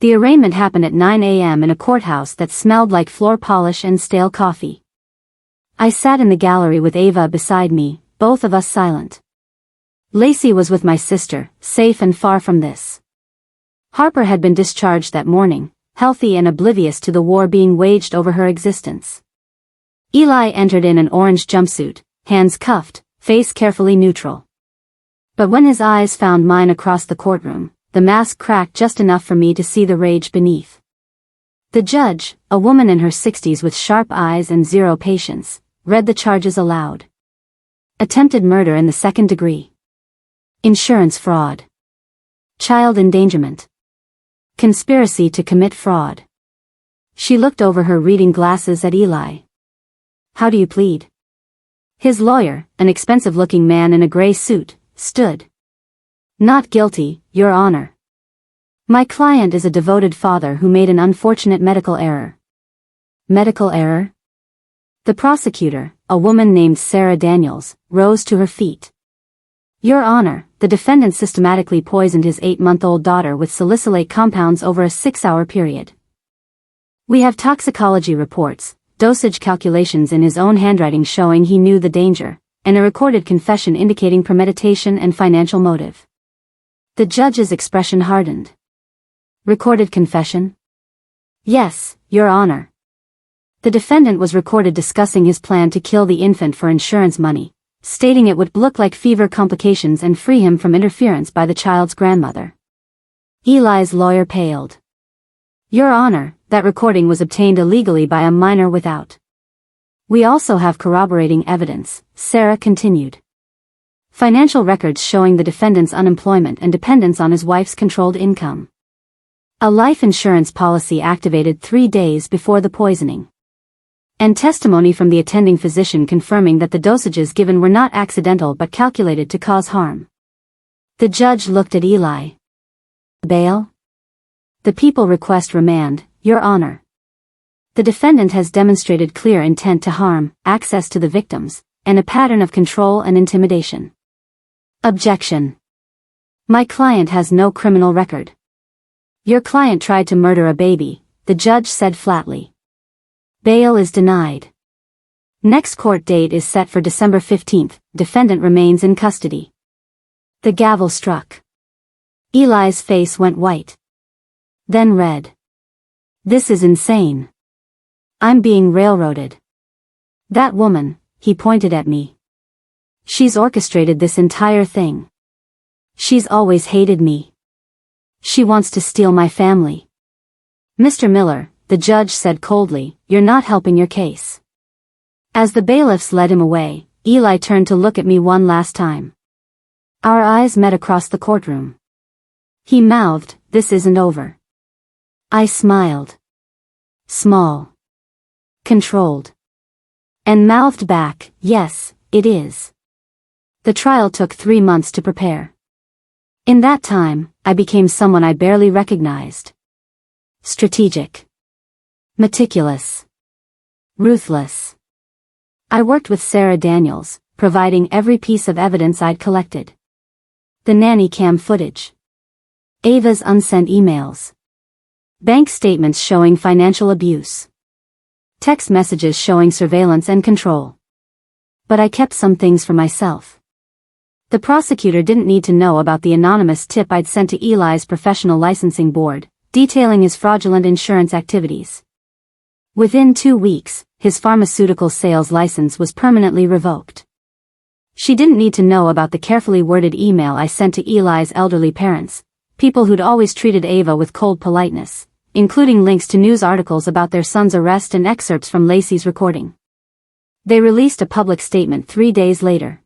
The arraignment happened at 9 a.m. in a courthouse that smelled like floor polish and stale coffee. I sat in the gallery with Ava beside me, both of us silent. Lacey was with my sister, safe and far from this. Harper had been discharged that morning, healthy and oblivious to the war being waged over her existence. Eli entered in an orange jumpsuit, hands cuffed, face carefully neutral. But when his eyes found mine across the courtroom, the mask cracked just enough for me to see the rage beneath. The judge, a woman in her 60s with sharp eyes and zero patience, read the charges aloud. Attempted murder in the second degree. Insurance fraud. Child endangerment. Conspiracy to commit fraud. She looked over her reading glasses at Eli. How do you plead? His lawyer, an expensive-looking man in a gray suit, stood. Not guilty, Your Honor. My client is a devoted father who made an unfortunate medical error. Medical error? The prosecutor, a woman named Sarah Daniels, rose to her feet. Your Honor, the defendant systematically poisoned his 8-month-old daughter with salicylate compounds over a 6-hour period. We have toxicology reports, dosage calculations in his own handwriting showing he knew the danger, and a recorded confession indicating premeditation and financial motive. The judge's expression hardened. Recorded confession? Yes, Your Honor. The defendant was recorded discussing his plan to kill the infant for insurance money, stating it would look like fever complications and free him from interference by the child's grandmother. Eli's lawyer paled. Your Honor, that recording was obtained illegally by a minor without. We also have corroborating evidence, Sarah continued. Financial records showing the defendant's unemployment and dependence on his wife's controlled income. A life insurance policy activated 3 days before the poisoning. And testimony from the attending physician confirming that the dosages given were not accidental but calculated to cause harm. The judge looked at Eli. Bail? The people request remand, Your Honor. The defendant has demonstrated clear intent to harm, access to the victims, and a pattern of control and intimidation. Objection. My client has no criminal record. Your client tried to murder a baby, the judge said flatly. Bail is denied. Next court date is set for December 15th, defendant remains in custody. The gavel struck. Eli's face went white. Then red. This is insane. I'm being railroaded. That woman, he pointed at me. She's orchestrated this entire thing. She's always hated me. She wants to steal my family. Mr. Miller, the judge said coldly, you're not helping your case. As the bailiffs led him away, Eli turned to look at me one last time. Our eyes met across the courtroom. He mouthed, this isn't over. I smiled. Small. Controlled. And mouthed back, yes, it is. The trial took 3 months to prepare. In that time, I became someone I barely recognized. Strategic. Meticulous. Ruthless. I worked with Sarah Daniels, providing every piece of evidence I'd collected. The nanny cam footage. Ava's unsent emails. Bank statements showing financial abuse. Text messages showing surveillance and control. But I kept some things for myself. The prosecutor didn't need to know about the anonymous tip I'd sent to Eli's professional licensing board, detailing his fraudulent insurance activities. Within 2 weeks, his pharmaceutical sales license was permanently revoked. She didn't need to know about the carefully worded email I sent to Eli's elderly parents, people who'd always treated Ava with cold politeness, including links to news articles about their son's arrest and excerpts from Lacey's recording. They released a public statement 3 days later.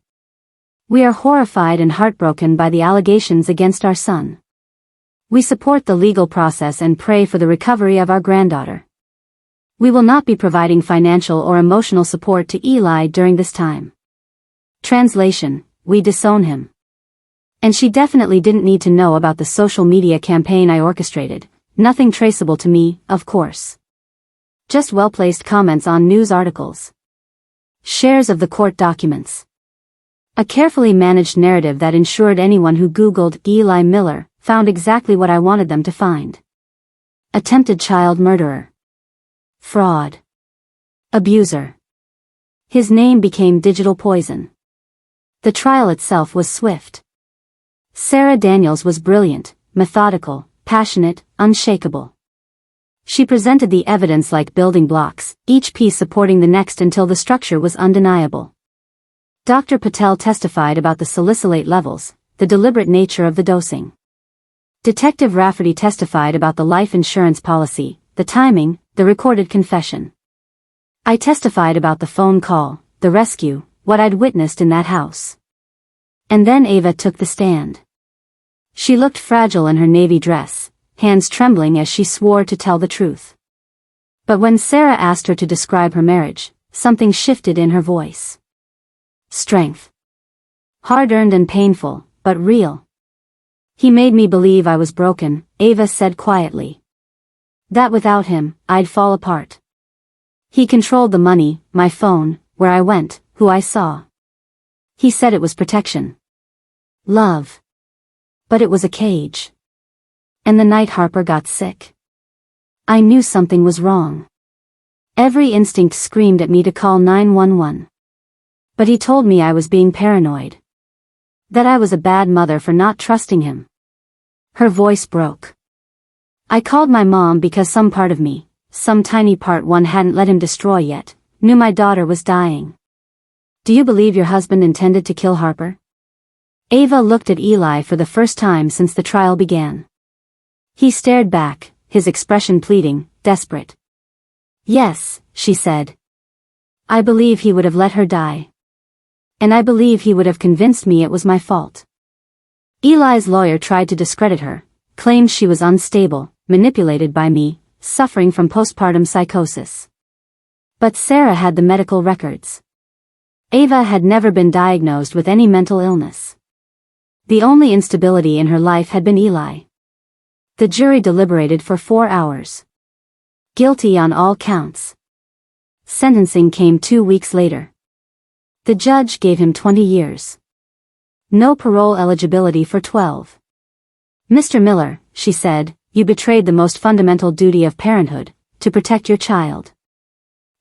We are horrified and heartbroken by the allegations against our son. We support the legal process and pray for the recovery of our granddaughter. We will not be providing financial or emotional support to Eli during this time. Translation, we disown him. And she definitely didn't need to know about the social media campaign I orchestrated, nothing traceable to me, of course. Just well-placed comments on news articles. Shares of the court documents. A carefully managed narrative that ensured anyone who Googled Eli Miller found exactly what I wanted them to find. Attempted child murderer. Fraud. Abuser. His name became digital poison. The trial itself was swift. Sarah Daniels was brilliant, methodical, passionate, unshakable. She presented the evidence like building blocks, each piece supporting the next until the structure was undeniable. Dr. Patel testified about the salicylate levels, the deliberate nature of the dosing. Detective Rafferty testified about the life insurance policy, the timing, the recorded confession. I testified about the phone call, the rescue, what I'd witnessed in that house. And then Ava took the stand. She looked fragile in her navy dress, hands trembling as she swore to tell the truth. But when Sarah asked her to describe her marriage, something shifted in her voice. Strength. Hard-earned and painful, but real. He made me believe I was broken, Ava said quietly. That without him, I'd fall apart. He controlled the money, my phone, where I went, who I saw. He said it was protection. Love. But it was a cage. And the night Harper got sick, I knew something was wrong. Every instinct screamed at me to call 911. But he told me I was being paranoid. That I was a bad mother for not trusting him. Her voice broke. I called my mom because some part of me, some tiny part one hadn't let him destroy yet, knew my daughter was dying. Do you believe your husband intended to kill Harper? Ava looked at Eli for the first time since the trial began. He stared back, his expression pleading, desperate. Yes, she said. I believe he would have let her die. And I believe he would have convinced me it was my fault. Eli's lawyer tried to discredit her, claimed she was unstable, manipulated by me, suffering from postpartum psychosis. But Sarah had the medical records. Ava had never been diagnosed with any mental illness. The only instability in her life had been Eli. The jury deliberated for 4 hours. Guilty on all counts. Sentencing came 2 weeks later. The judge gave him 20 years. No parole eligibility for 12. Mr. Miller, she said, you betrayed the most fundamental duty of parenthood, to protect your child.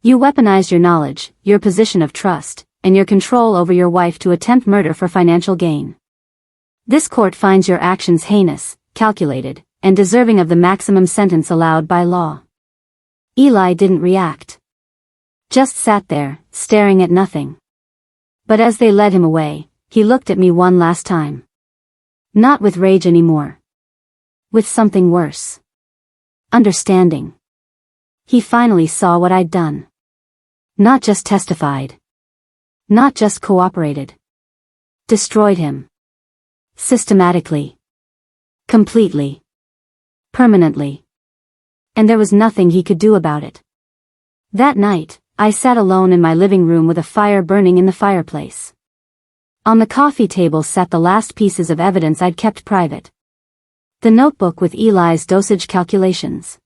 You weaponized your knowledge, your position of trust, and your control over your wife to attempt murder for financial gain. This court finds your actions heinous, calculated, and deserving of the maximum sentence allowed by law. Eli didn't react. Just sat there, staring at nothing. But as they led him away, he looked at me one last time. Not with rage anymore. With something worse. Understanding. He finally saw what I'd done. Not just testified. Not just cooperated. Destroyed him. Systematically. Completely. Permanently. And there was nothing he could do about it. That night, I sat alone in my living room with a fire burning in the fireplace. On the coffee table sat the last pieces of evidence I'd kept private. The notebook with Eli's dosage calculations.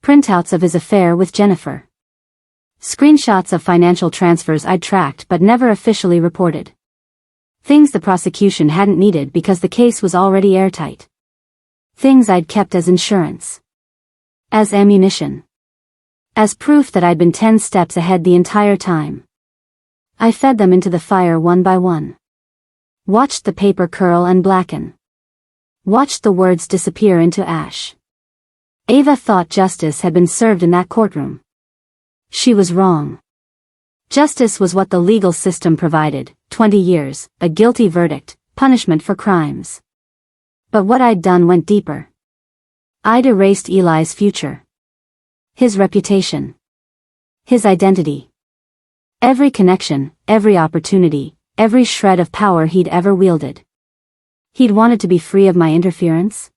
Printouts of his affair with Jennifer. Screenshots of financial transfers I'd tracked but never officially reported. Things the prosecution hadn't needed because the case was already airtight. Things I'd kept as insurance. As ammunition. As proof that I'd been 10 steps ahead the entire time. I fed them into the fire one by one. Watched the paper curl and blacken. Watched the words disappear into ash. Ava thought justice had been served in that courtroom. She was wrong. Justice was what the legal system provided, 20 years, a guilty verdict, punishment for crimes. But what I'd done went deeper. I'd erased Eli's future. His reputation. His identity. Every connection, every opportunity, every shred of power he'd ever wielded. He'd wanted to be free of my interference.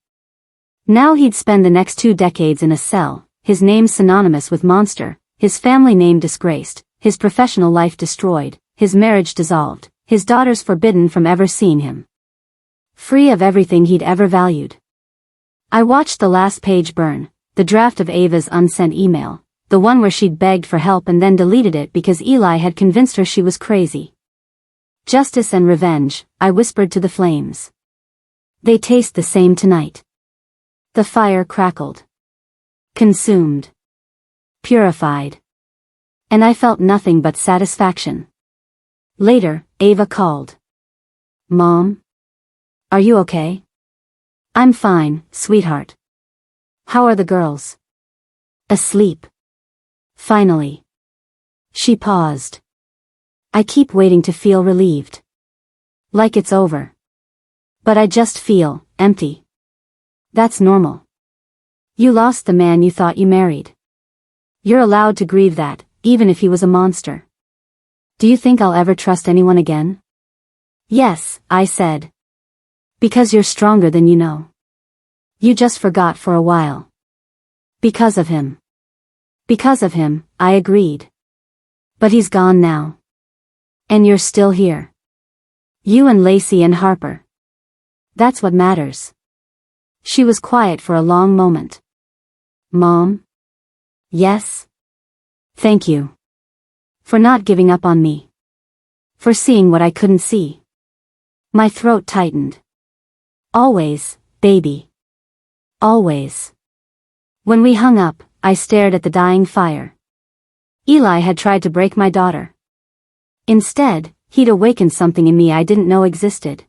Now he'd spend the next 2 decades in a cell, his name synonymous with monster, his family name disgraced, his professional life destroyed, his marriage dissolved, his daughters forbidden from ever seeing him. Free of everything he'd ever valued. I watched the last page burn, the draft of Ava's unsent email, the one where she'd begged for help and then deleted it because Eli had convinced her she was crazy. Justice and revenge, I whispered to the flames. They taste the same tonight. The fire crackled. Consumed. Purified. And I felt nothing but satisfaction. Later, Ava called. Mom? Are you okay? I'm fine, sweetheart. How are the girls? Asleep. Finally. She paused. I keep waiting to feel relieved. Like it's over. But I just feel empty. That's normal. You lost the man you thought you married. You're allowed to grieve that, even if he was a monster. Do you think I'll ever trust anyone again? Yes, I said. Because you're stronger than you know. You just forgot for a while. Because of him. Because of him, I agreed. But he's gone now. And you're still here. You and Lacey and Harper. That's what matters. She was quiet for a long moment. Mom? Yes? Thank you. For not giving up on me. For seeing what I couldn't see. My throat tightened. Always, baby. Always. When we hung up, I stared at the dying fire. Eli had tried to break my daughter. Instead, he'd awakened something in me I didn't know existed.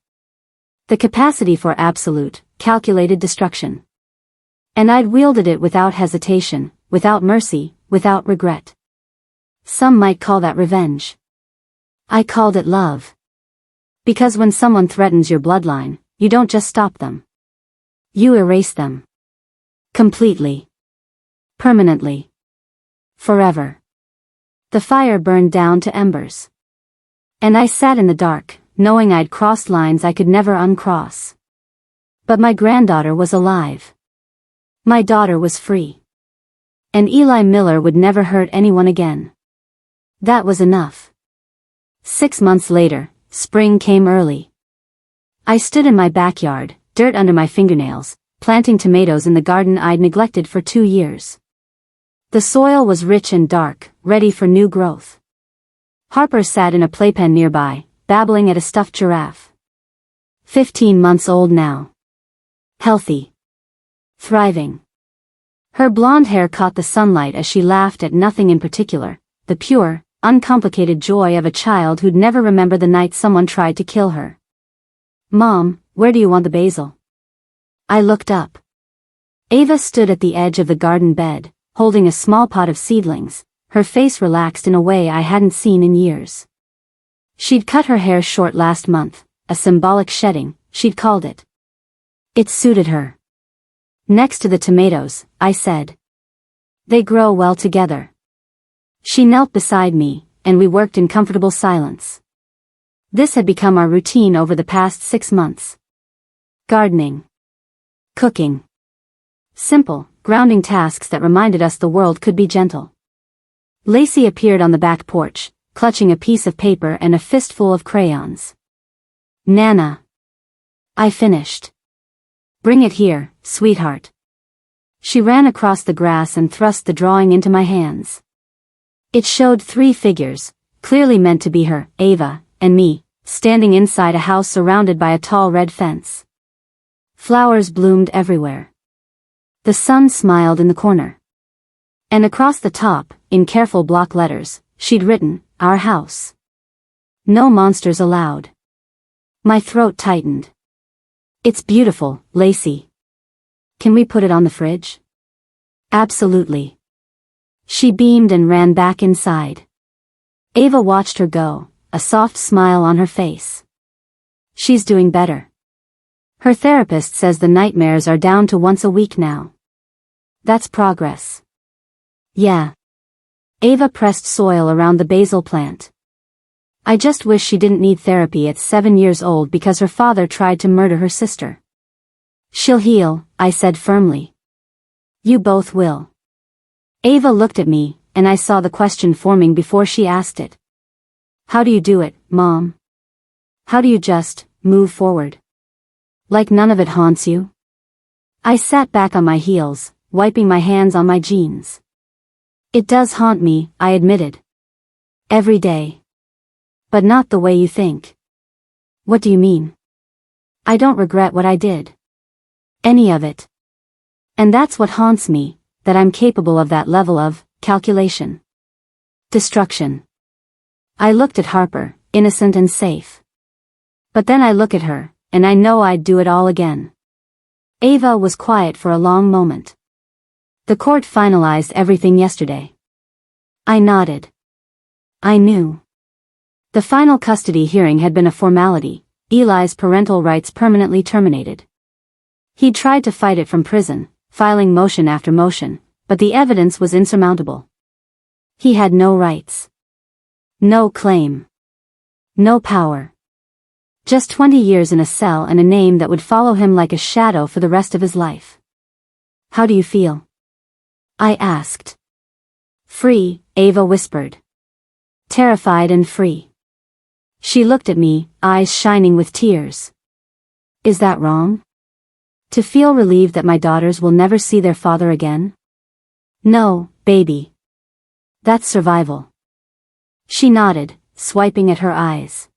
The capacity for absolute, calculated destruction. And I'd wielded it without hesitation, without mercy, without regret. Some might call that revenge. I called it love. Because when someone threatens your bloodline, you don't just stop them. You erase them. Completely. Permanently. Forever. The fire burned down to embers. And I sat in the dark, knowing I'd crossed lines I could never uncross. But my granddaughter was alive. My daughter was free. And Eli Miller would never hurt anyone again. That was enough. 6 months later, spring came early. I stood in my backyard, dirt under my fingernails, planting tomatoes in the garden I'd neglected for 2 years. The soil was rich and dark, ready for new growth. Harper sat in a playpen nearby, babbling at a stuffed giraffe. 15 months old now. Healthy. Thriving. Her blonde hair caught the sunlight as she laughed at nothing in particular, the pure, uncomplicated joy of a child who'd never remember the night someone tried to kill her. Mom, where do you want the basil? I looked up. Ava stood at the edge of the garden bed, holding a small pot of seedlings, her face relaxed in a way I hadn't seen in years. She'd cut her hair short last month, a symbolic shedding, she'd called it. It suited her. Next to the tomatoes, I said. They grow well together. She knelt beside me, and we worked in comfortable silence. This had become our routine over the past 6 months. Gardening. Cooking. Simple, grounding tasks that reminded us the world could be gentle. Lacey appeared on the back porch, clutching a piece of paper and a fistful of crayons. Nana. I finished. Bring it here, sweetheart. She ran across the grass and thrust the drawing into my hands. It showed 3 figures, clearly meant to be her, Ava, and me, standing inside a house surrounded by a tall red fence. Flowers bloomed everywhere. The sun smiled in the corner. And across the top, in careful block letters, she'd written, "Our house. No monsters allowed." My throat tightened. It's beautiful, Lacey. Can we put it on the fridge? Absolutely. She beamed and ran back inside. Ava watched her go, a soft smile on her face. She's doing better. Her therapist says the nightmares are down to once a week now. That's progress. Yeah. Ava pressed soil around the basil plant. I just wish she didn't need therapy at 7 years old because her father tried to murder her sister. She'll heal, I said firmly. You both will. Ava looked at me, and I saw the question forming before she asked it. How do you do it, Mom? How do you just move forward? Like none of it haunts you? I sat back on my heels, wiping my hands on my jeans. It does haunt me, I admitted. Every day. But not the way you think. What do you mean? I don't regret what I did. Any of it. And that's what haunts me, that I'm capable of that level of calculation. Destruction. I looked at Harper, innocent and safe. But then I look at her, and I know I'd do it all again. Ava was quiet for a long moment. The court finalized everything yesterday. I nodded. I knew. The final custody hearing had been a formality, Eli's parental rights permanently terminated. He'd tried to fight it from prison, filing motion after motion, but the evidence was insurmountable. He had no rights. No claim. No power. Just 20 years in a cell and a name that would follow him like a shadow for the rest of his life. How do you feel? I asked. Free, Ava whispered. Terrified and free. She looked at me, eyes shining with tears. Is that wrong? To feel relieved that my daughters will never see their father again? No, baby. That's survival. She nodded, swiping at her eyes.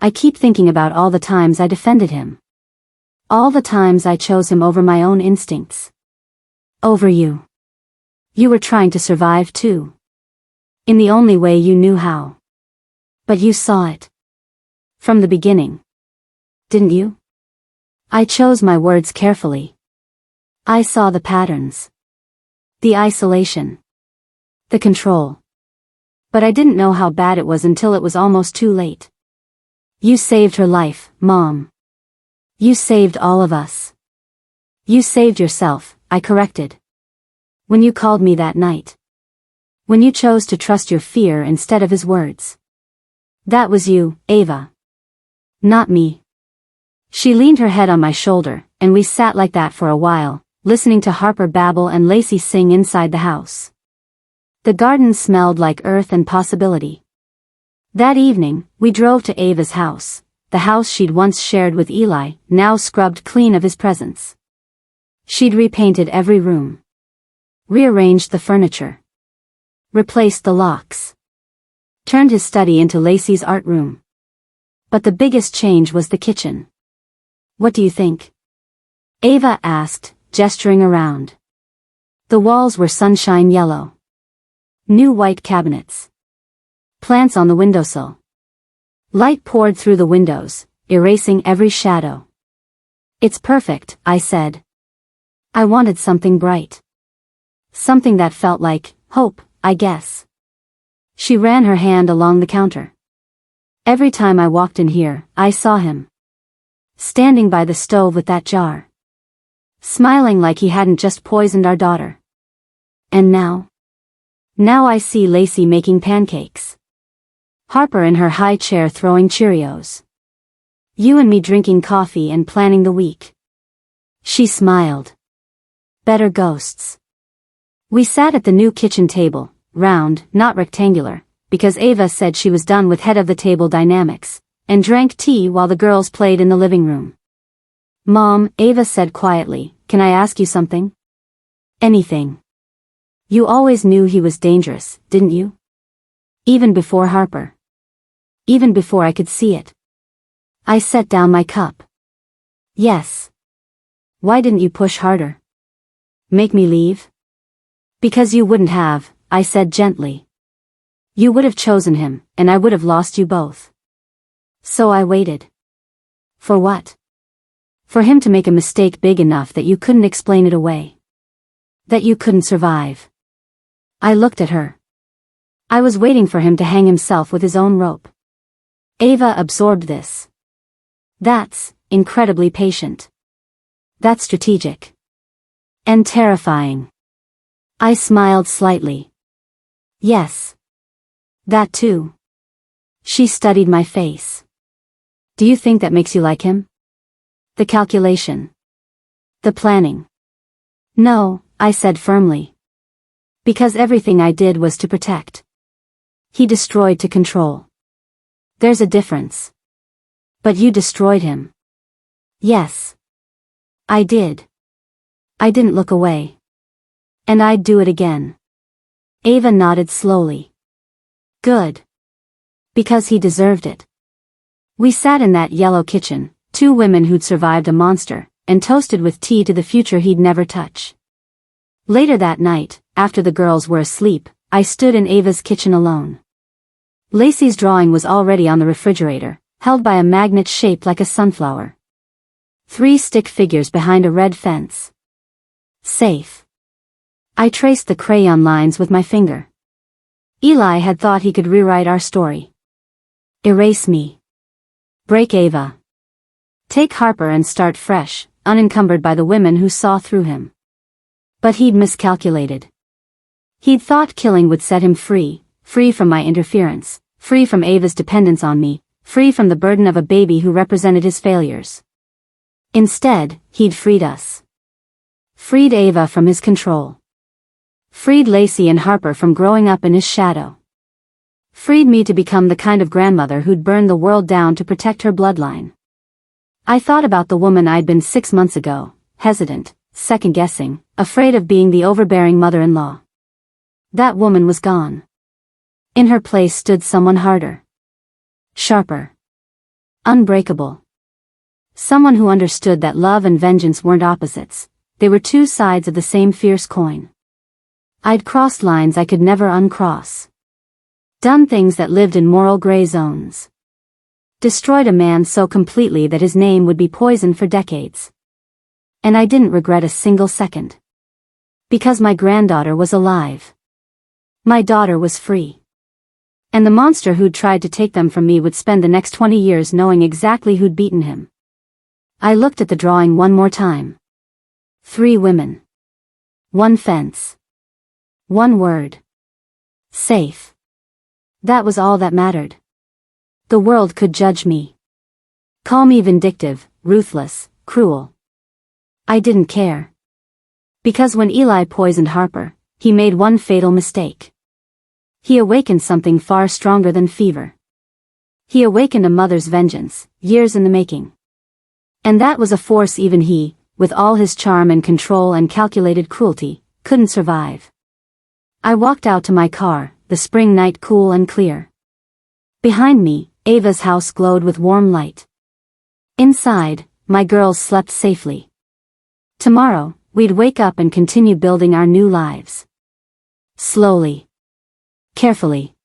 I keep thinking about all the times I defended him. All the times I chose him over my own instincts. Over you. You were trying to survive too. In the only way you knew how. But you saw it. From the beginning. Didn't you? I chose my words carefully. I saw the patterns. The isolation. The control. But I didn't know how bad it was until it was almost too late. You saved her life, Mom. You saved all of us. You saved yourself, I corrected. When you called me that night. When you chose to trust your fear instead of his words. That was you, Ava. Not me. She leaned her head on my shoulder, and we sat like that for a while, listening to Harper babble and Lacey sing inside the house. The garden smelled like earth and possibility. That evening, we drove to Ava's house, the house she'd once shared with Eli, now scrubbed clean of his presence. She'd repainted every room. Rearranged the furniture. Replaced the locks. Turned his study into Lacey's art room. But the biggest change was the kitchen. What do you think? Ava asked, gesturing around. The walls were sunshine yellow. New white cabinets. Plants on the windowsill. Light poured through the windows, erasing every shadow. It's perfect, I said. I wanted something bright. Something that felt like hope, I guess. She ran her hand along the counter. Every time I walked in here, I saw him. Standing by the stove with that jar. Smiling like he hadn't just poisoned our daughter. And now? Now I see Lacey making pancakes. Harper in her high chair throwing Cheerios. You and me drinking coffee and planning the week. She smiled. Better ghosts. We sat at the new kitchen table, round, not rectangular, because Ava said she was done with head-of-the-table dynamics, and drank tea while the girls played in the living room. Mom, Ava said quietly, can I ask you something? Anything. You always knew he was dangerous, didn't you? Even before Harper. Even before I could see it. I set down my cup. Yes. Why didn't you push harder? Make me leave? Because you wouldn't have, I said gently. You would have chosen him, and I would have lost you both. So I waited. For what? For him to make a mistake big enough that you couldn't explain it away. That you couldn't survive. I looked at her. I was waiting for him to hang himself with his own rope. Ava absorbed this. That's incredibly patient. That's strategic. And terrifying. I smiled slightly. Yes. That too. She studied my face. Do you think that makes you like him? The calculation. The planning. No, I said firmly. Because everything I did was to protect. He destroyed to control. There's a difference. But you destroyed him. Yes. I did. I didn't look away. And I'd do it again. Ava nodded slowly. Good. Because he deserved it. We sat in that yellow kitchen, two women who'd survived a monster, and toasted with tea to the future he'd never touch. Later that night, after the girls were asleep, I stood in Ava's kitchen alone. Lacey's drawing was already on the refrigerator, held by a magnet shaped like a sunflower. 3 stick figures behind a red fence. Safe. I traced the crayon lines with my finger. Eli had thought he could rewrite our story. Erase me. Break Ava. Take Harper and start fresh, unencumbered by the women who saw through him. But he'd miscalculated. He'd thought killing would set him free, free from my interference, free from Ava's dependence on me, free from the burden of a baby who represented his failures. Instead, he'd freed us. Freed Ava from his control. Freed Lacey and Harper from growing up in his shadow. Freed me to become the kind of grandmother who'd burn the world down to protect her bloodline. I thought about the woman I'd been 6 months ago, hesitant, second-guessing, afraid of being the overbearing mother-in-law. That woman was gone. In her place stood someone harder. Sharper. Unbreakable. Someone who understood that love and vengeance weren't opposites, they were two sides of the same fierce coin. I'd crossed lines I could never uncross. Done things that lived in moral gray zones. Destroyed a man so completely that his name would be poisoned for decades. And I didn't regret a single second. Because my granddaughter was alive. My daughter was free. And the monster who'd tried to take them from me would spend the next 20 years knowing exactly who'd beaten him. I looked at the drawing one more time. 3 women. 1 fence. 1 word. Safe. That was all that mattered. The world could judge me. Call me vindictive, ruthless, cruel. I didn't care. Because when Eli poisoned Harper, he made one fatal mistake. He awakened something far stronger than fever. He awakened a mother's vengeance, years in the making. And that was a force even he, with all his charm and control and calculated cruelty, couldn't survive. I walked out to my car, the spring night cool and clear. Behind me, Ava's house glowed with warm light. Inside, my girls slept safely. Tomorrow, we'd wake up and continue building our new lives. Slowly. Carefully.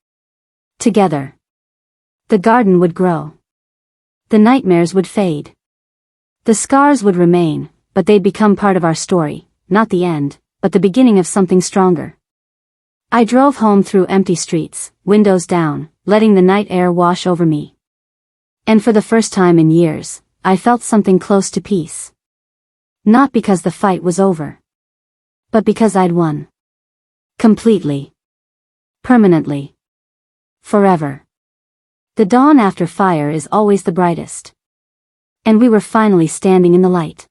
Together. The garden would grow. The nightmares would fade. The scars would remain, but they'd become part of our story, not the end, but the beginning of something stronger. I drove home through empty streets, windows down, letting the night air wash over me. And for the first time in years, I felt something close to peace. Not because the fight was over. But because I'd won. Completely. Permanently. Forever. The dawn after fire is always the brightest. And we were finally standing in the light.